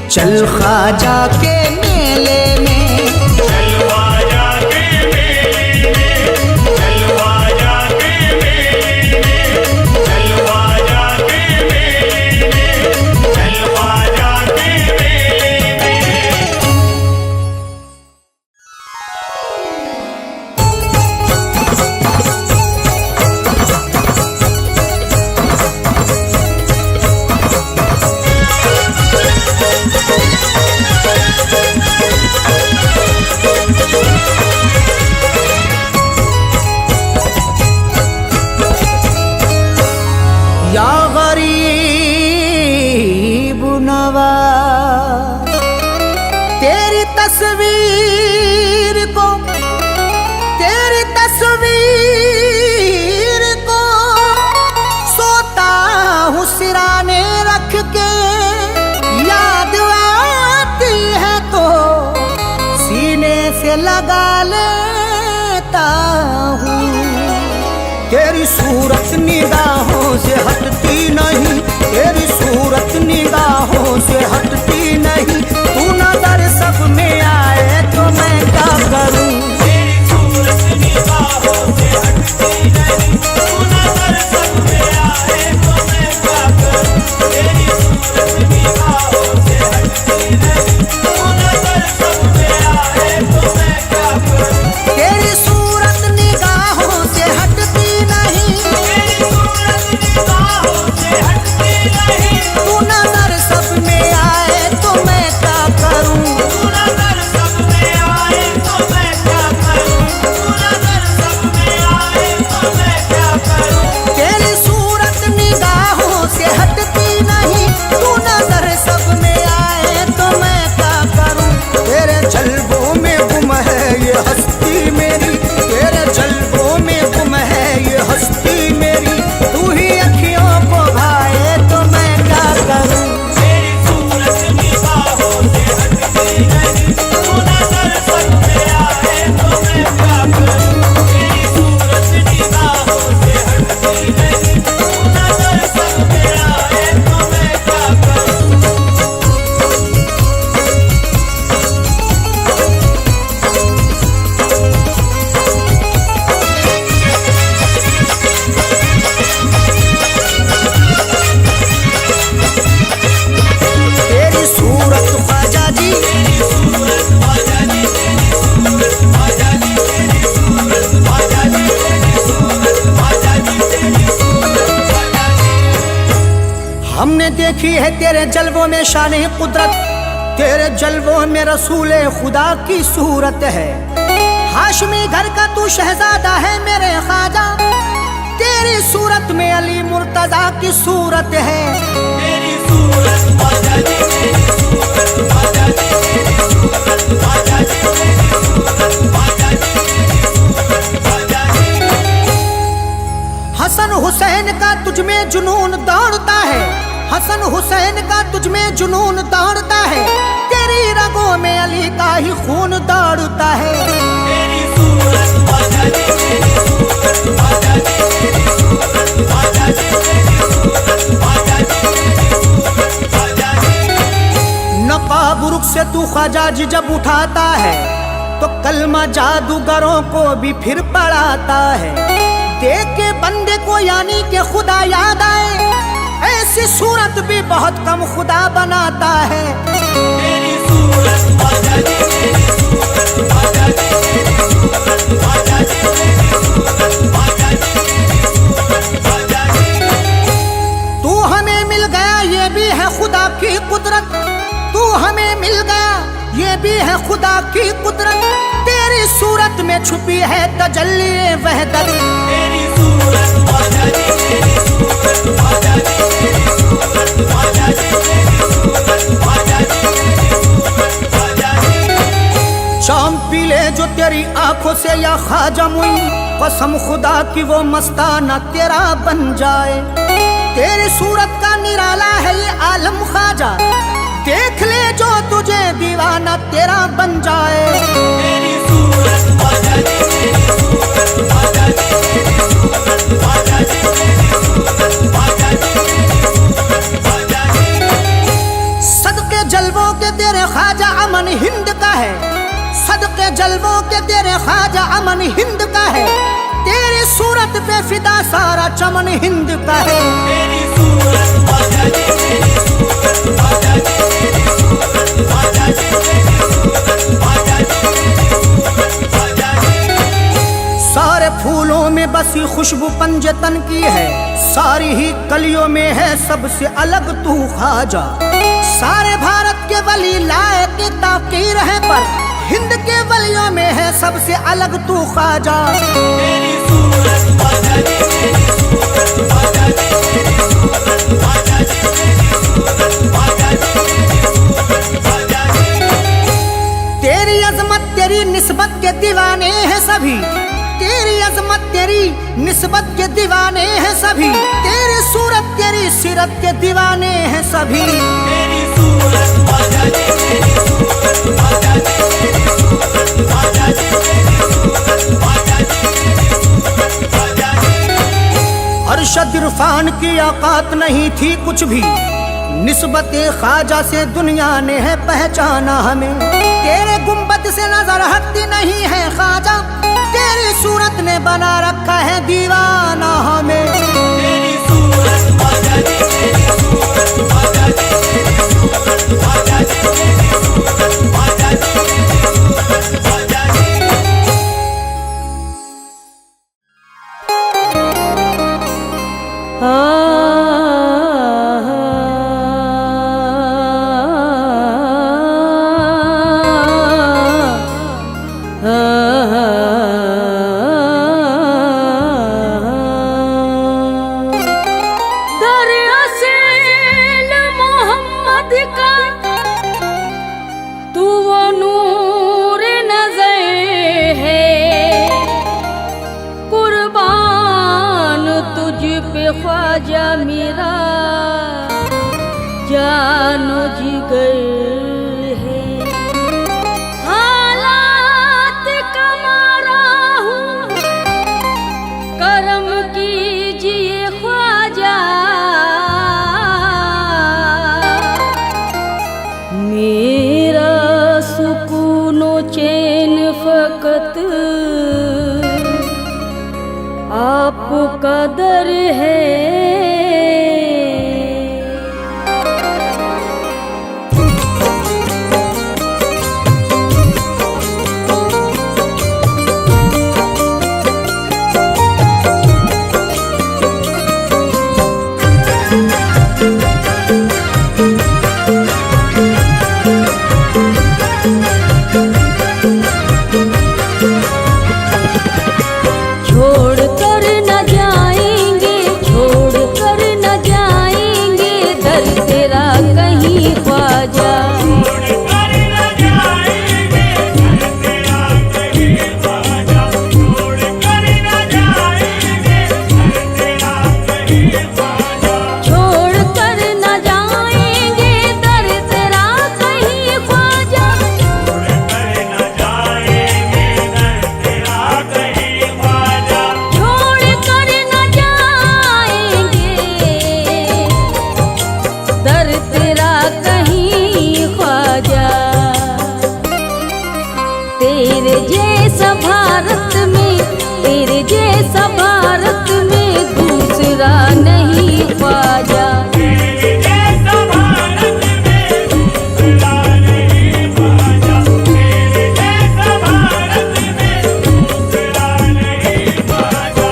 चल ख्वाजा के मेले में, चल ख्वाजा के मेले में, चल ख्वाजा के मेले में, चल ख्वाजा के मेले में, चल ख्वाजा के मेले में। या गरीब नवाज, तेरी तस्वीर को, तेरी तस्वीर को सोता हूँ सिराने रख के, याद आती है तो सीने से लगा लेता हूँ। तेरी सूरत निगाहों से हटती नहीं, तेरी सूरत निगाहों से हटती नहीं। तू नजर सब में आए तो मैं क्या करूं, तेरी सूरत निगाहों से हटती नहीं, तू नजर सब में आए तो मैं क्या करूं। तेरी सूरत निगाहों से हटती नहीं, तू नजर सब में आए तो मैं क्या करूं। तेरी सूरत निगाहों से हटती नहीं, तेरी सूरत निगाहों से हटती नहीं, तू नजर सब में आए तो मैं क्या करूं। तू नजर सब में आए तो मैं क्या करूं, तू नजर सब में आए तो मैं क्या करूं। तेरी सूरत निगाहों से हटती नहीं, तू नजर सब में आए तो मैं क्या करूं। तेरे जल्बों में गुम है ये हस्ती मेरी, तेरे जल्बों में गुम है ये हस्ती मेरी। तू ही अखियों को भाए तो मैं क्या करूं। तेरी सूरत निगाहों से हटती नहीं, तू नजर सब में आए तो मैं क्या करूं। तेरी सूरत निगाहों से हटती नहीं, तू नजर सब में आए तो मैं क्या करूं। तेरी सूरत ख्वाजा जी, तेरी सूरत ख्वाजा जी, तेरी सूरत ख्वाजा जी, तेरी सूरत ख्वाजा जी, तेरी सूरत ख्वाजा जी, तेरी सूरत ख्वाजा जी। हमने देखी है तेरे जलवों में शान कुदरत, तेरे जलवों में रसूल खुदा की सूरत है। हाशमी घर का तू शहजादा है मेरे ख्वाजा, तेरी सूरत में अली मुर्तजा की सूरत है। तेरी सूरत ख्वाजा जी, तेरी सूरत ख्वाजा जी, तेरी सूरत ख्वाजा जी, तेरी सूरत ख्वाजा जी, तेरी सूरत ख्वाजा जी। हसन हुसैन का तुझ में जुनून दौड़ता है, हसन हुसैन का तुझ में जुनून दौड़ता है, तेरी रगों में अली का ही खून दौड़ता है। तेरी सूरत ख्वाजा जी, तेरी सूरत ख्वाजा जी, तेरी सूरत ख्वाजा जी, तेरी सूरत ख्वाजा जी, तेरी सूरत ख्वाजा जी। नकाब रुख से तू ख्वाजा जी जब उठाता है तो कलमा जादूगरों को भी फिर पढ़ाता है। देख के बंदे को यानी के खुदा याद आए, ऐसी सूरत भी बहुत कम खुदा बनाता है। तेरी सूरत ख्वाजा जी, तेरी सूरत ख्वाजा जी, तेरी सूरत ख्वाजा जी, तेरी सूरत ख्वाजा जी, तेरी सूरत ख्वाजा जी। तू हमें मिल गया ये भी है खुदा की कुदरत, तू हमें मिल गया ये भी है खुदा की कुदरत, तेरी सूरत में छुपी है तजल्ली वहदत। तेरी सूरत ख्वाजा जी, तेरी सूरत ख्वाजा जी, तेरी सूरत ख्वाजा जी, तेरी सूरत ख्वाजा जी, तेरी सूरत ख्वाजा जी। शाम पीले जो तेरी आंखों से या ख्वाजा मुई, कसम खुदा की वो मस्ताना तेरा बन जाए। तेरी सूरत का निराला है ये आलम ख्वाजा, देख ले जो तुझे दीवाना तेरा बन जाए। तेरी सूरत ख्वाजा जी, तेरी सूरत ख्वाजा जी, तेरी सूरत ख्वाजा जी, तेरी सूरत ख्वाजा जी, तेरी सूरत ख्वाजा जी। सदके जलवों के तेरे ख्वाजा अमन हिंद का है, सदके जलवों के तेरे ख्वाजा अमन हिंद का है, तेरी सूरत पे फिदा सारा चमन हिंद का है। तेरी सूरत ख्वाजा जी, तेरी सूरत ख्वाजा जी, तेरी सूरत ख्वाजा जी, तेरी सूरत ख्वाजा जी, तेरी सूरत ख्वाजा जी। सारे फूलों में बसी खुशबू पंजतन की है, सारी ही कलियों में है सबसे अलग तू ख्वाजा। सारे भारत के वली लायक ताकीर है, पर हिंद के वलियों में है सबसे अलग तू ख्वाजा। तेरी सूरत ख्वाजा जी, तेरी सूरत ख्वाजा जी, तेरी सूरत ख्वाजा जी, तेरी सूरत ख्वाजा जी, तेरी सूरत ख्वाजा जी। तेरी अजमत तेरी निस्बत के दीवाने हैं सभी, तेरी अजमत तेरी निस्बत के दीवाने हैं सभी, तेरी सूरत तेरी सीरत के दीवाने हैं सभी। तेरी सूरत ख्वाजा जी, तेरी सूरत ख्वाजा जी, तेरी सूरत ख्वाजा जी, तेरी सूरत ख्वाजा जी, तेरी सूरत ख्वाजा जी। अरशद इरफान की औकात नहीं थी कुछ भी, निस्बत ख्वाजा से दुनिया ने है पहचाना हमें। तेरे गुंबद से नजर हटती नहीं है ख्वाजा, तेरी सूरत ने बना रखा है दीवाना हमें। तेरी सूरत ख्वाजा जी, तेरी सूरत ख्वाजा जी, तेरी सूरत ख्वाजा जी, तेरी सूरत ख्वाजा जी, तेरी सूरत ख्वाजा जी। ख्वाजा मेरा जानो जिगर है, हालात का मारा हूँ करम कीजिए ख्वाजा, मेरा सुकूनो चैन फकत आपका दर है। छोड़ कर न जाए भारत में, तेरे जैसा भारत में दूसरा नहीं ख्वाजा। तेरे जैसा भारत में दूसरा नहीं ख्वाजा, तेरे जैसा भारत में दूसरा नहीं ख्वाजा।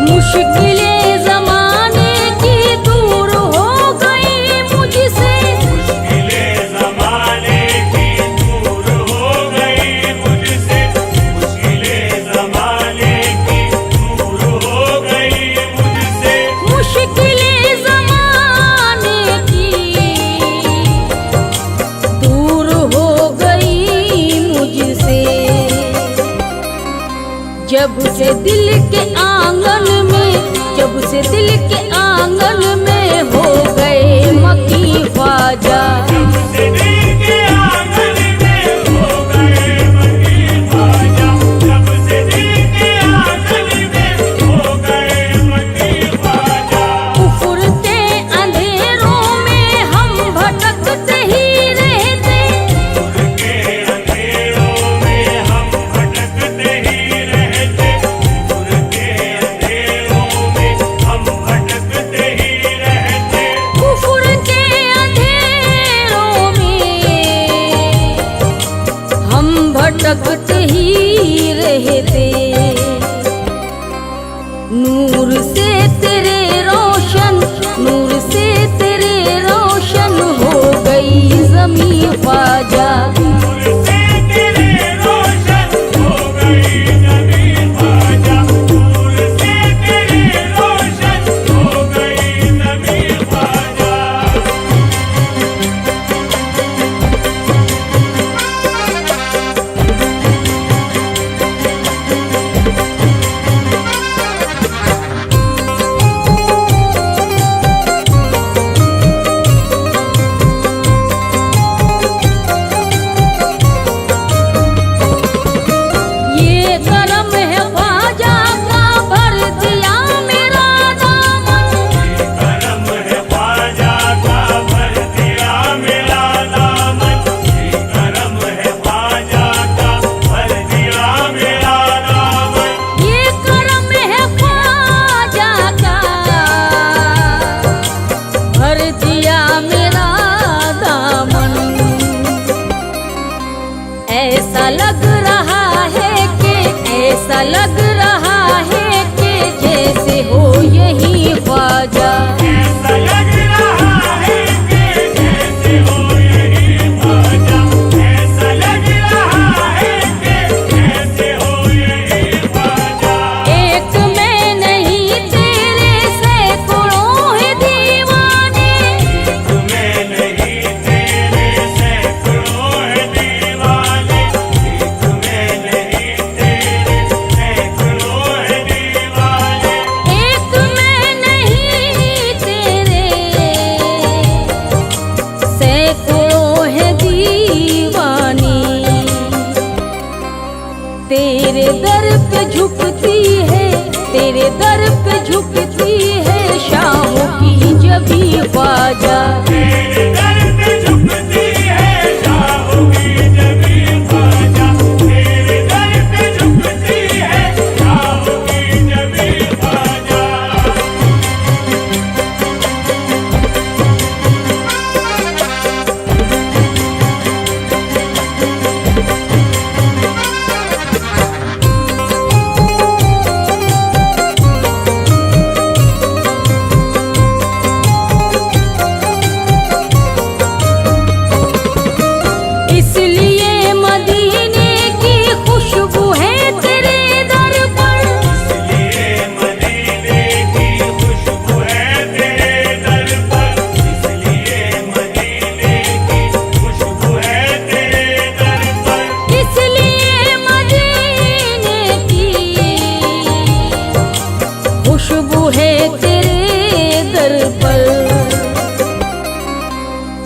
मुश्किलें ज़माने की दूर हो गई मुझसे, मुश्किलें ज़माने की दूर हो गई मुझसे, मुश्किलें ज़माने की दूर हो गई मुझसे। मुश्किलें ज़माने की दूर हो गई मुझसे। जब से दिल के आंगन में, जब से दिल के आंगन में हो गए मकी ख्वाजा। जब से दिल के आंगन में हो गए मकी ख्वाजा, जब से दिल के आंगन में हो गए मकी ख्वाजा। उफरते अंधेरों में हम भटकते ही रहते, के अंधेरों में हम भटकते ही रहते, के अंधेरों में हम भटकते ही रहते। कुफर के अंधेरों में हम भटकते ही रहते। नूर से तेरे रोशन, नूर से तेरे रोशन हो गई ज़मीं ख्वाजा। नूर से तेरे रोशन हो गई ज़मीं ख्वाजा, नूर से तेरे रोशन हो गई ज़मीं ख्वाजा। ये करम है ख्वाजा का भर दिया मेरा दामन। करम है ख्वाजा का भर दिया मेरा दामन, करम है ख्वाजा का भर दिया मेरा दामन। ये करम है ख्वाजा का भर दिया मेरा दामन। ऐसा लग रहा है कि, ऐसा लग रहा है कि जैसे हो यही ख्वाजा। ऐसा लग रहा है कि जैसे हो यही ख्वाजा, ऐसा लग रहा है कि जैसे हो यही ख्वाजा। एक मैं नहीं तेरे सैकड़ों है दीवाने, तुम्हें नहीं तेरे सैकड़ों है दीवाने, तुम्हें नहीं तेरे सैकड़ों है दीवाने। एक मैं नहीं तेरे सैकड़ों है दीवानी। तेरे दर पे झुकती है, तेरे दर पे झुकती है शाम की जबी ख्वाजा। तेरे दर पे झुकती है शाहों की जबीं ख्वाजा, तेरे दर पे झुकती है शाहों की जबीं ख्वाजा।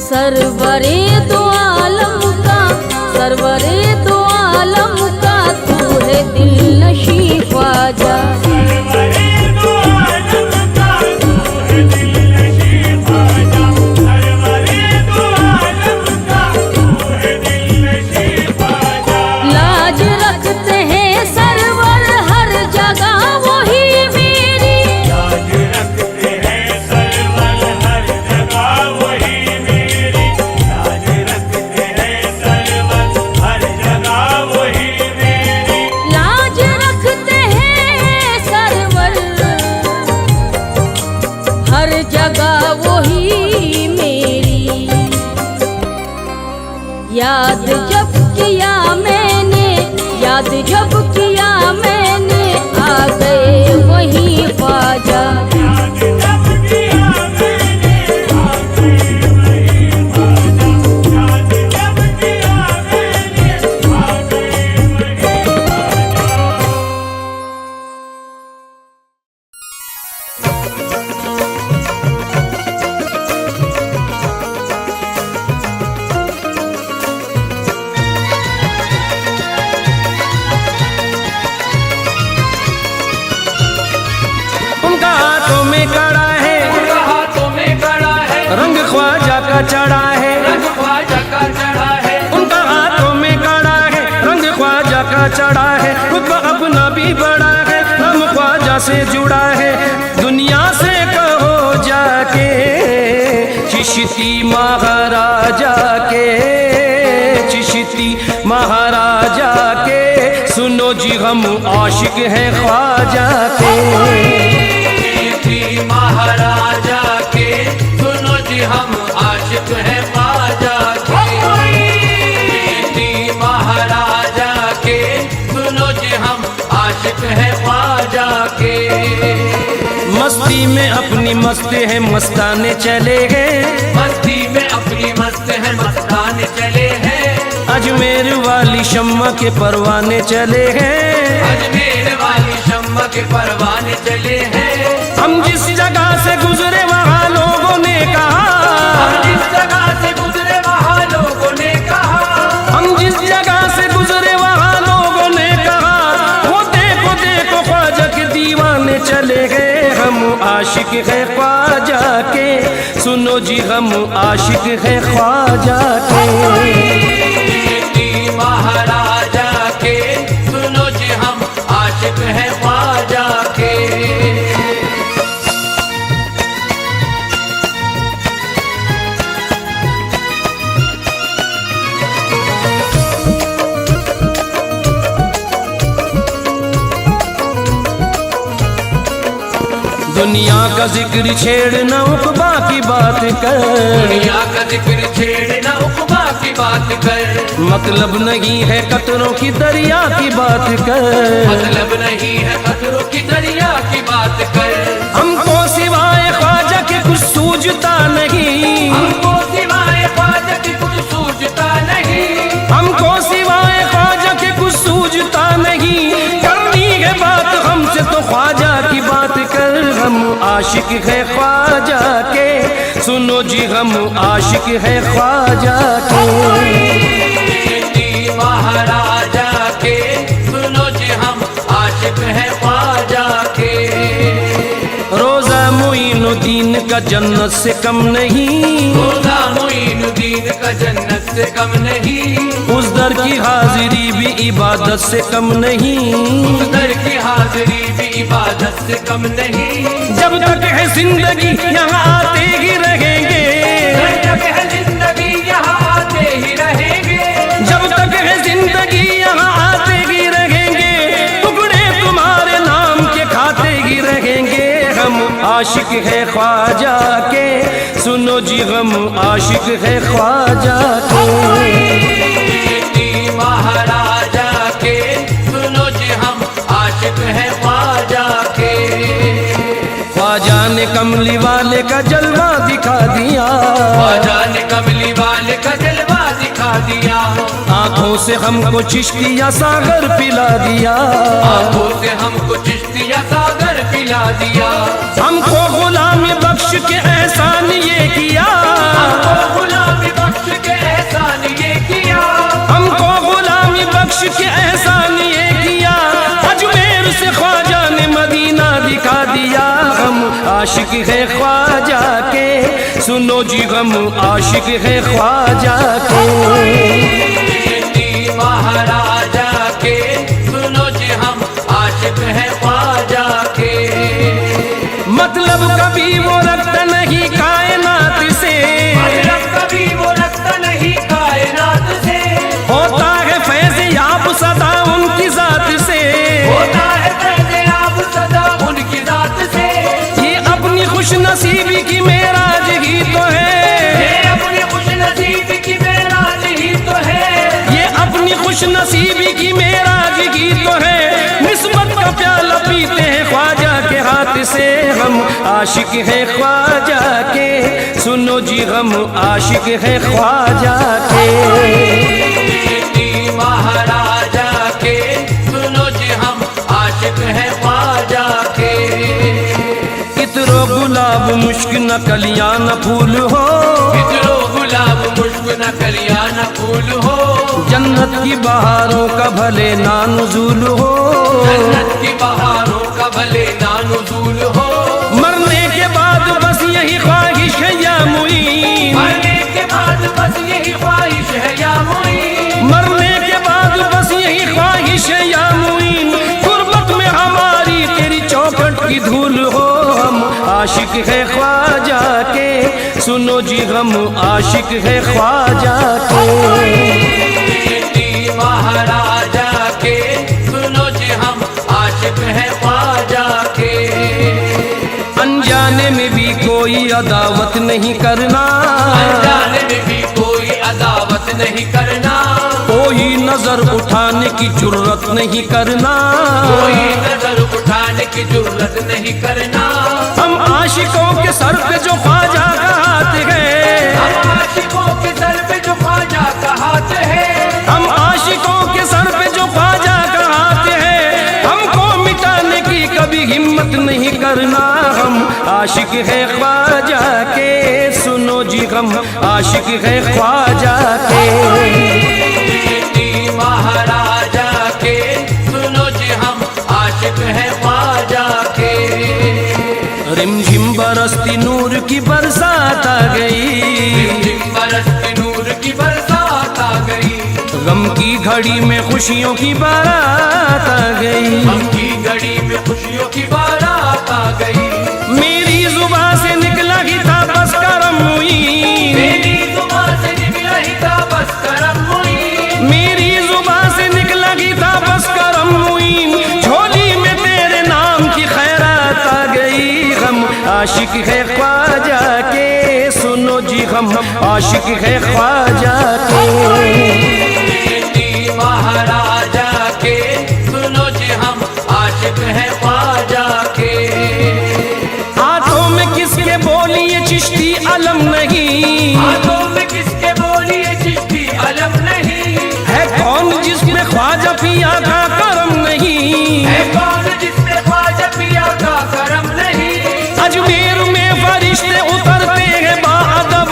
सरवरे दो आलम का, सरवरे दो आलम का तू है दिल नशी ख्वाजा। सरवरे दो आलम का तू है दिल नशी ख्वाजा, सरवरे दो आलम का तू है दिल नशी ख्वाजा। लाज रखते हैं सरवर हर जगह वही मेरी, लाज रखते हैं सरवर हर जगह वही मेरी, लाज रखते हैं सरवर हर जगह वही मेरी। लाज रखते हैं सरवर हर जगह वही मेरी। याद जब किया मैंने, याद जब किया मैंने आ गए वही ख्वाजा। याद जब किया मैंने आ गए वही ख्वाजा, याद जब किया मैंने आ गए वही उनका हाथों में कड़ा है, हाथों में कड़ा है, रंग ख्वाजा का चढ़ा है। रंग ख्वाजा का चढ़ा है, उनका हाथों में कड़ा है, रंग ख्वाजा का चढ़ा है। रुतबा अपना भी बड़ा है, हम ख्वाजा से जुड़ा है। दुनिया से कहो जाके चिश्ती महाराजा के, चिश्ती महाराजा के, सुनो जी हम आशिक हैं ख्वाजा के। चिश्ती महाराजा के, सुनो जी हम आशिक हैं ख्वाजा के। चिश्ती महाराजा के, सुनो जी हम आशिक हैं ख्वाजा के। मस्ती में अपनी मस्त है मस्ताने चले गए, मस्ती में अपनी मस्त है मस्ताने चले हैं। अजमेर वाली शम्मा के परवाने चले हैं। अजमेर वाली शम्मा के परवाने चले हैं। हम जिस जगह से गुजरे वहाँ लोगों ने कहा, हम जिस जगह से गुजरे वहाँ लोगों ने कहा, हम जिस जगह से गुजरे वहाँ लोगों ने कहा, वो देखो देखो ख्वाजा के दीवाने चले गए। हम आशिक है ख्वाजा के, सुनो जी हम आशिक है ख्वाजा के। चिश्ती महाराजा के, सुनो जी हम आशिक हैं ख्वाजा के। दुनिया का जिक्र छेड़ना उकबा की बात कर, दुनिया का जिक्र छेड़ना उकबा की बात कर। मतलब नहीं है कतरों की दरिया की बात कर। मतलब नहीं है कतरों की दरिया की बात कर। हमको सिवाय ख्वाजा के कुछ सूझता नहीं, हमको सिवाय ख्वाजा के कुछ सूझता नहीं, हमको सिवाय ख्वाजा के कुछ सूझता नहीं। करनी है बात हमसे तो ख्वाजा की बात कर। हम आशिक है ख्वाजा के, सुनो जी हम आशिक है ख्वाजा के। चिश्ती महाराजा के, सुनो जी हम आशिक हैं ख्वाजा के। रोजा मोइनुद्दीन का जन्नत से कम नहीं, रोजा मोइनुद्दीन का जन्नत से कम नहीं। उस दर की हाजिरी भी इबादत से कम नहीं। उस दर की हाजिरी भी इबादत से कम नहीं। जब तक है जिंदगी यहाँ आते ही रहेंगे, जब तक है जिंदगी यहाँ आते ही रहेंगे। जब तक है जिंदगी यहाँ आते ही रहेंगे। टुकड़े तुम्हारे नाम के खाते ही रहेंगे। हम आशिक है ख्वाजा के, सुनो जी हम आशिक है ख्वाजा के। चिश्ती महाराजा के, सुनो जी हम आशिक हैं ख्वाजा के। ख्वाजा ने कमली वाले का जलवा दिखा दिया, ख्वाजा ने कमली वाले का जलवा दिखा दिया। आंखों से हमको चिश्तिया सागर पिला दिया। आंखों से हमको चिश्तिया सागर पिला दिया। हमको गुलामी बख्श के एहसान ये किया, हमको गुलामी ख्वाजा के, सुनो जी गम आशिक है ख्वाजा के। महाराजा के, सुनो जी हम आशिक हैं ख्वाजा के। मतलब कभी वो रखता नहीं कायनात से, मतलब कभी वो रखता नहीं कायनात से, होता है फैज़ याब सदा उनकी जात से, होता है फैज़ याब सदा उनकी जात से। ये अपनी खुश नसीबी की मेराज ही तो है, ये अपनी खुश नसीबी की मेराज ही तो है, ये अपनी खुश नसीबी की मेराज ही तो है। निस्बत का प्याला पीते हैं ख्वाजा के हाथ से, हम आशिक है ख्वाजा के, सुनो जी हम आशिक है ख्वाजा के। महाराजा के, सुनो जी हम आशिक हैं ख्वाजा के। इतरो गुलाब मुश्क न कलियां न फूल हो, इतरो गुलाब मुश्क न कलियां न फूल हो, जन्नत की बहारों का भले ना नुज़ूल हो, जन्नत की बहारों का भले ना नुज़ूल हो। मरने के बाद बस यही ख्वाहिश है या मुईन, मरने के बाद बस यही ख्वाहिश है या मुईन, मरने के बाद बस यही ख्वाहिश है या मुईन। गुर्बत में हमारी तेरी चौखट की धूल हो, हम आशिक है ख्वाजा के, सुनो जी हम आशिक है ख्वाजा के। महाराजा के, सुनो जी हम आशिक हैं ख्वाजा के। अनजाने में भी कोई अदावत नहीं करना, अनजाने में भी कोई अदावत नहीं करना, कोई नजर उठाने की जुर्रत नहीं करना, कोई नजर उठाने की जुर्रत नहीं करना। हम आशिकों के सर पे जो ख्वाजा का हाथ है, हम आशिकों के सर पे जो ख्वाजा का हाथ है, हम आशिकों के सर पे जो ख्वाजा का हाथ है, हमको मिटाने की कभी हिम्मत नहीं करना। हम आशिक है ख्वाजा के, सुनो जी हम आशिक है ख्वाजा के। महाराजा के, सुनो जी हम आशिक हैं ख्वाजा के। रिमझिम बरसती नूर की बरसात आ गई, रिमझिम बरसती नूर की बरसात आ गई, गम की घड़ी में खुशियों की बारात आ गई, गम की घड़ी में खुशियों की बारात आ गई। मेरी जुबान से निकला ही था बस करम मुईन, मेरी जुबान से निकला ही था बस करम मुईन, मेरी जुबान से निकला ही था बस करम मुईन। झोली में तेरे नाम की खैरात आ गई, हम आशिक है ख्वाजा के, सुनो जी हम आशिक है ख्वाजा के। महाराजा के, सुनो जी हम आशिक हैं ख्वाजा के। हाथों में किसके बोली ये चिश्ती अलम नहीं, हाथों में किसके बोली ये चिश्ती अलम नहीं, है कौन जिसमें ख्वाजा पिया का करम नहीं, है कौन जिसमें ख्वाजा पिया का करम नहीं। अजमेर में फरिश्ते उतरते हैं बाअदब,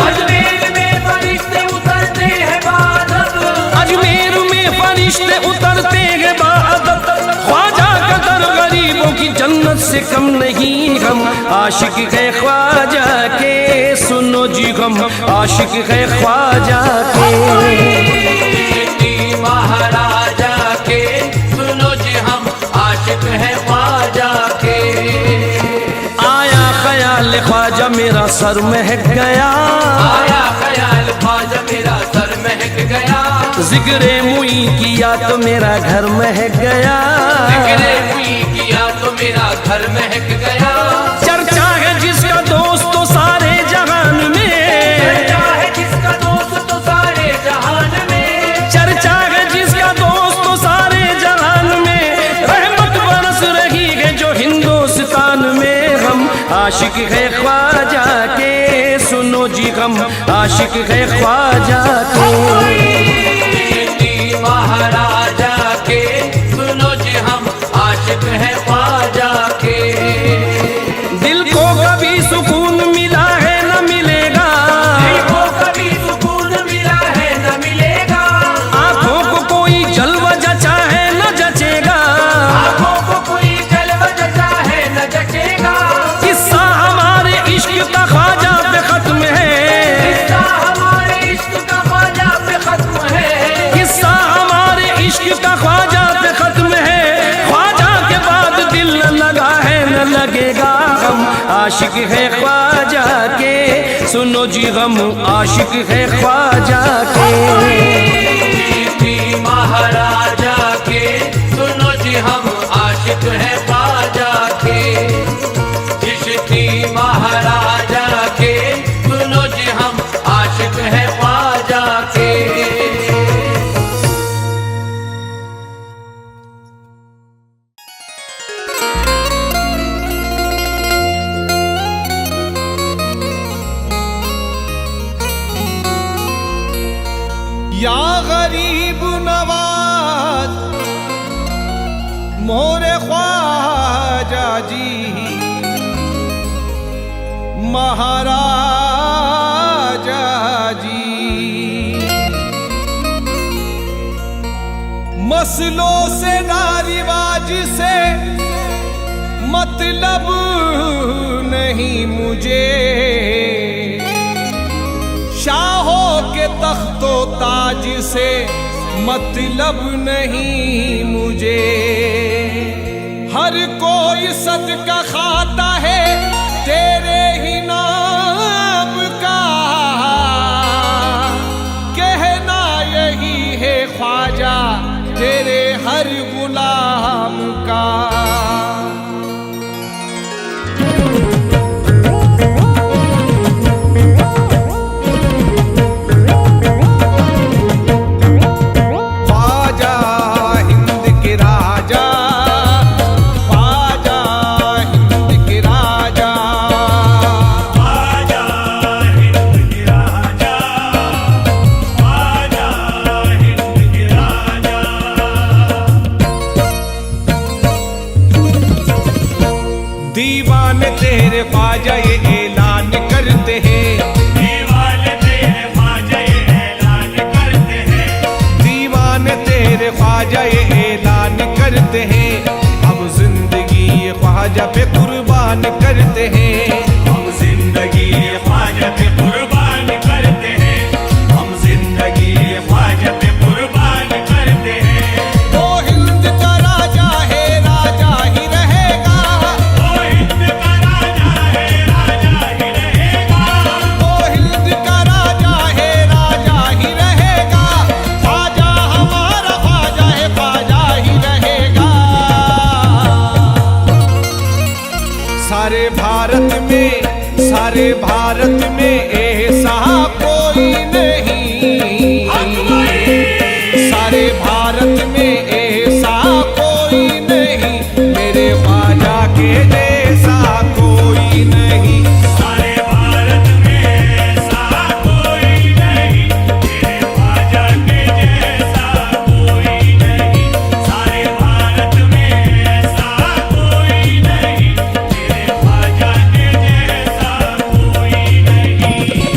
अजमेर में फरिश्ते उतरते हैं बाअदब, अजमेर में फरिश्ते उतरते हैं बाअदब। ख्वाजा का दर गरीबों की जन्नत से कम नहीं, हम आशिक है ख्वाजा के, सुनो जी हम आशिक है ख्वाजा के। महाराजा के, सुनो जी हम आशिक हैं ख्वाजा के। आया ख्याल ख्वाजा मेरा सर महक गया, आया ख्याल ख्वाजा मेरा सर महक गया, जिक्रे मुई किया तो मेरा घर महक गया, जिक्रे हुई किया तो मेरा घर महक गया। चर्चा है जिसका दोस्त तो सारे जहान में, चर्चा है जिसका दोस्त तो सारे जहान में, चर्चा है जिसका दोस्त तो सारे जहान में। रहमत बरस रही है जो हिंदुस्तान में, हम आशिक है ख्वाजा के, सुनो जी हम आशिक है ख्वाजा के। महाराजा के, सुनो जी हम आशिक हैं ख्वाजा के। दिल को कभी सुकून मिला है न मिलेगा, दिल को कभी सुकून मिला है न मिलेगा, आंखों को कोई जलवा जचा है न जचेगा, आंखों को कोई जलवा जचा है न जचेगा। किस्सा हमारे आशिक है ख्वाजा के, सुनो जी हम आशिक है ख्वाजा के। चिश्ती महाराजा के, सुनो जी हम आशिक है ख्वाजा के। चिश्ती महाराजा के, सुनो जी हम आशिक है ख्वाजा के। या गरीब नवाज मोरे ख्वाजा जी, महाराजा जी, मसलों से ना रिवाज से मतलब नहीं मुझे, शाहों के तख्तो ताज से मतलब नहीं मुझे। हर कोई सदका खाता है तेरे ही नाम का, कहना यही है ख्वाजा तेरे हर गुलाम का। दीवाने तेरे ख्वाजा ये ऐलान करते हैं, दीवाने तेरे ख्वाजा ये ऐलान करते हैं। दीवाने तेरे ख्वाजा ये ऐलान करते हैं, हम जिंदगी ये ख्वाजा पे कुर्बान करते हैं। हम जिंदगी ख्वाजा पे कुर्बान करते हैं। हम जिंदगी ख्वाजा पे कुर्बान करते हैं। वो हिंद का राजा है राजा ही रहेगा, वो हिंद का राजा है राजा ही रहेगा। वो हिंद का राजा है राजा ही रहेगा। ख्वाजा हमारा ख्वाजा है ख्वाजा ही रहेगा। सारे भारत में ऐसा कोई नहीं, सारे भारत में ऐसा कोई नहीं, मेरे ख्वाजा के जैसा कोई नहीं। सारे भारत में ऐसा कोई नहीं, तेरे ख्वाजा के जैसा कोई नहीं। सारे भारत में ऐसा कोई नहीं, तेरे ख्वाजा के जैसा कोई नहीं।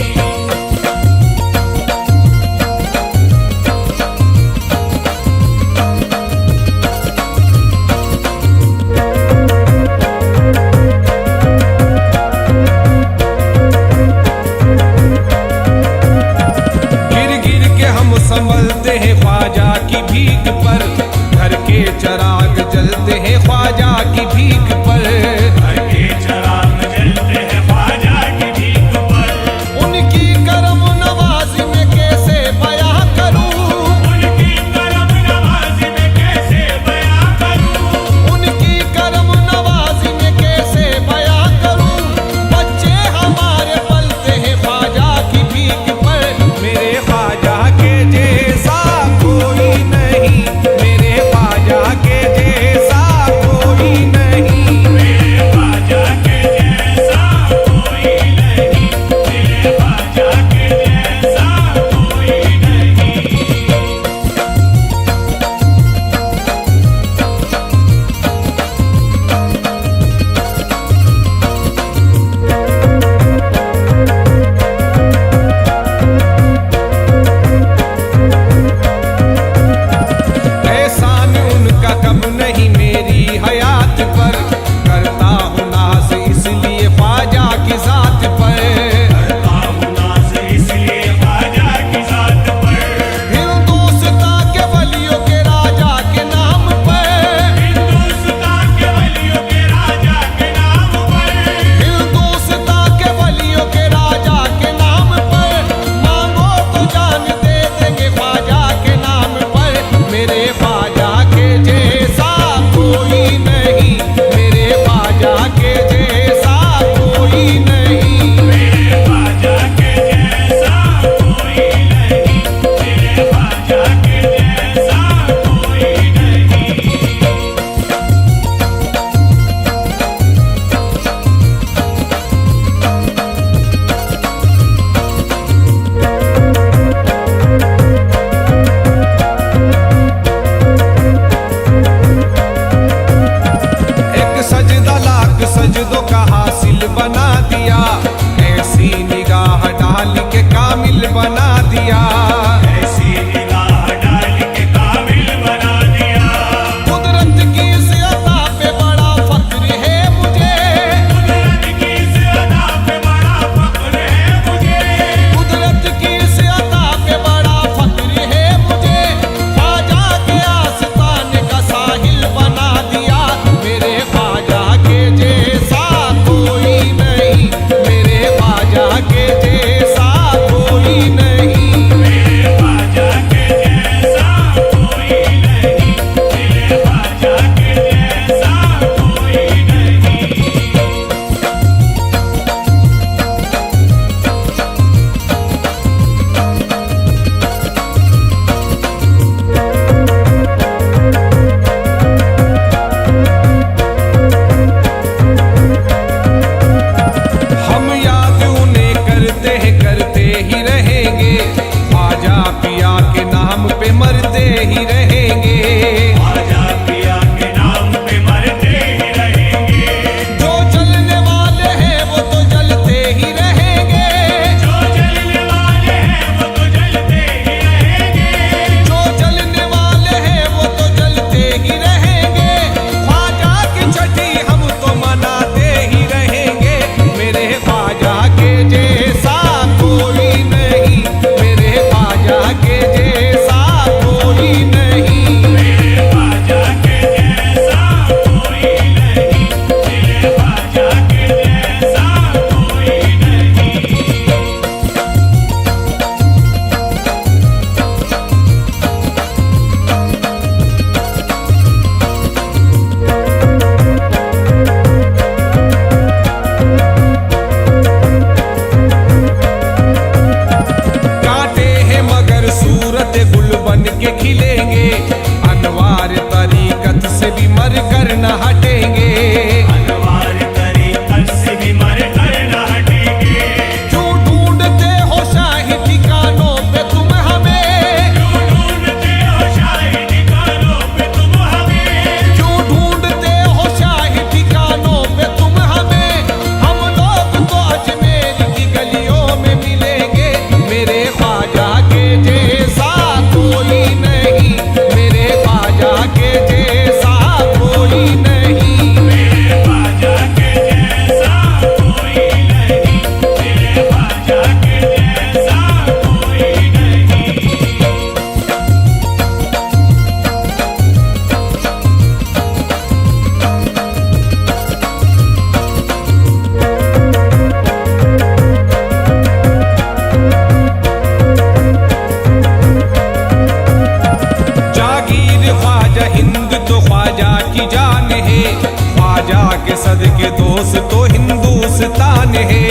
है।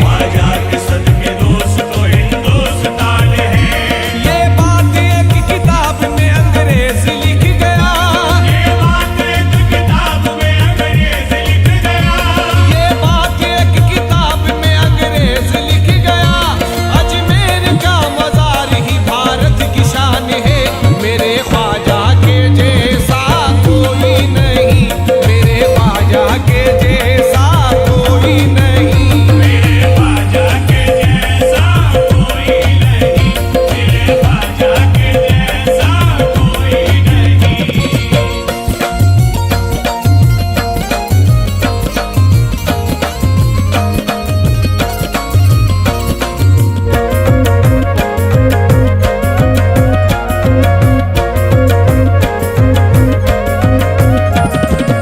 ख्वाजा के सदके दोस्त तो हिंदुस्तान है। ये बात एक किताब में अंग्रेज लिख गया, ये बात एक किताब में अंग्रेज लिख गया। ये बात एक किताब में अंग्रेज लिख गया। अजमेर का मजार ही भारत की शान है। मेरे ख्वाजा के जैसा कोई नहीं, मेरे ख्वाजा के जैसा कोई नहीं। मेरे ख्वाजा के जैसा कोई नहीं, मेरे ख्वाजा के जैसा कोई नहीं।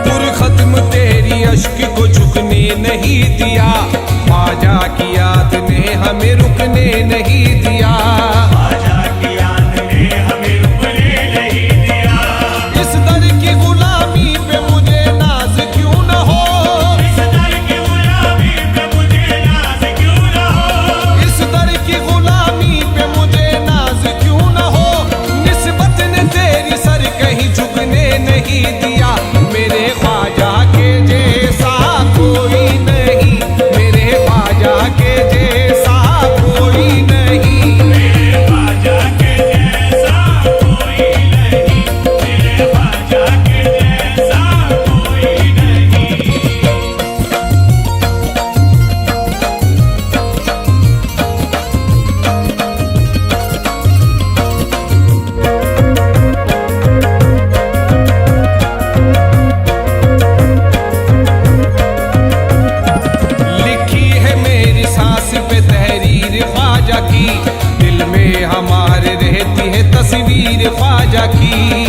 पुरखत्म तेरी अश्क को झुकने नहीं दिया, ख्वाजा की याद ने हमें रुकने नहीं दिया। ख्वाजा की याद ने हमें रुकने नहीं दिया। इस दर की गुलामी पे मुझे नाज क्यों न हो, इस दर की गुलामी पे मुझे नाज क्यों न हो। इस दर की गुलामी पे मुझे नाज क्यों न हो। निस्बत ने तेरी सर कहीं झुकने नहीं दिया। मेरे ख्वाजा के जैसा कोई नहीं, मेरे ख्वाजा के जैसा कोई नहीं। मेरे ख्वाजा के जैसा कोई नहीं, मेरे ख्वाजा के जैसा कोई नहीं। लिखी है मेरी सांस पे तहरीर ख्वाजा की, दिल में हमारे रहती है तस्वीर ख्वाजा की।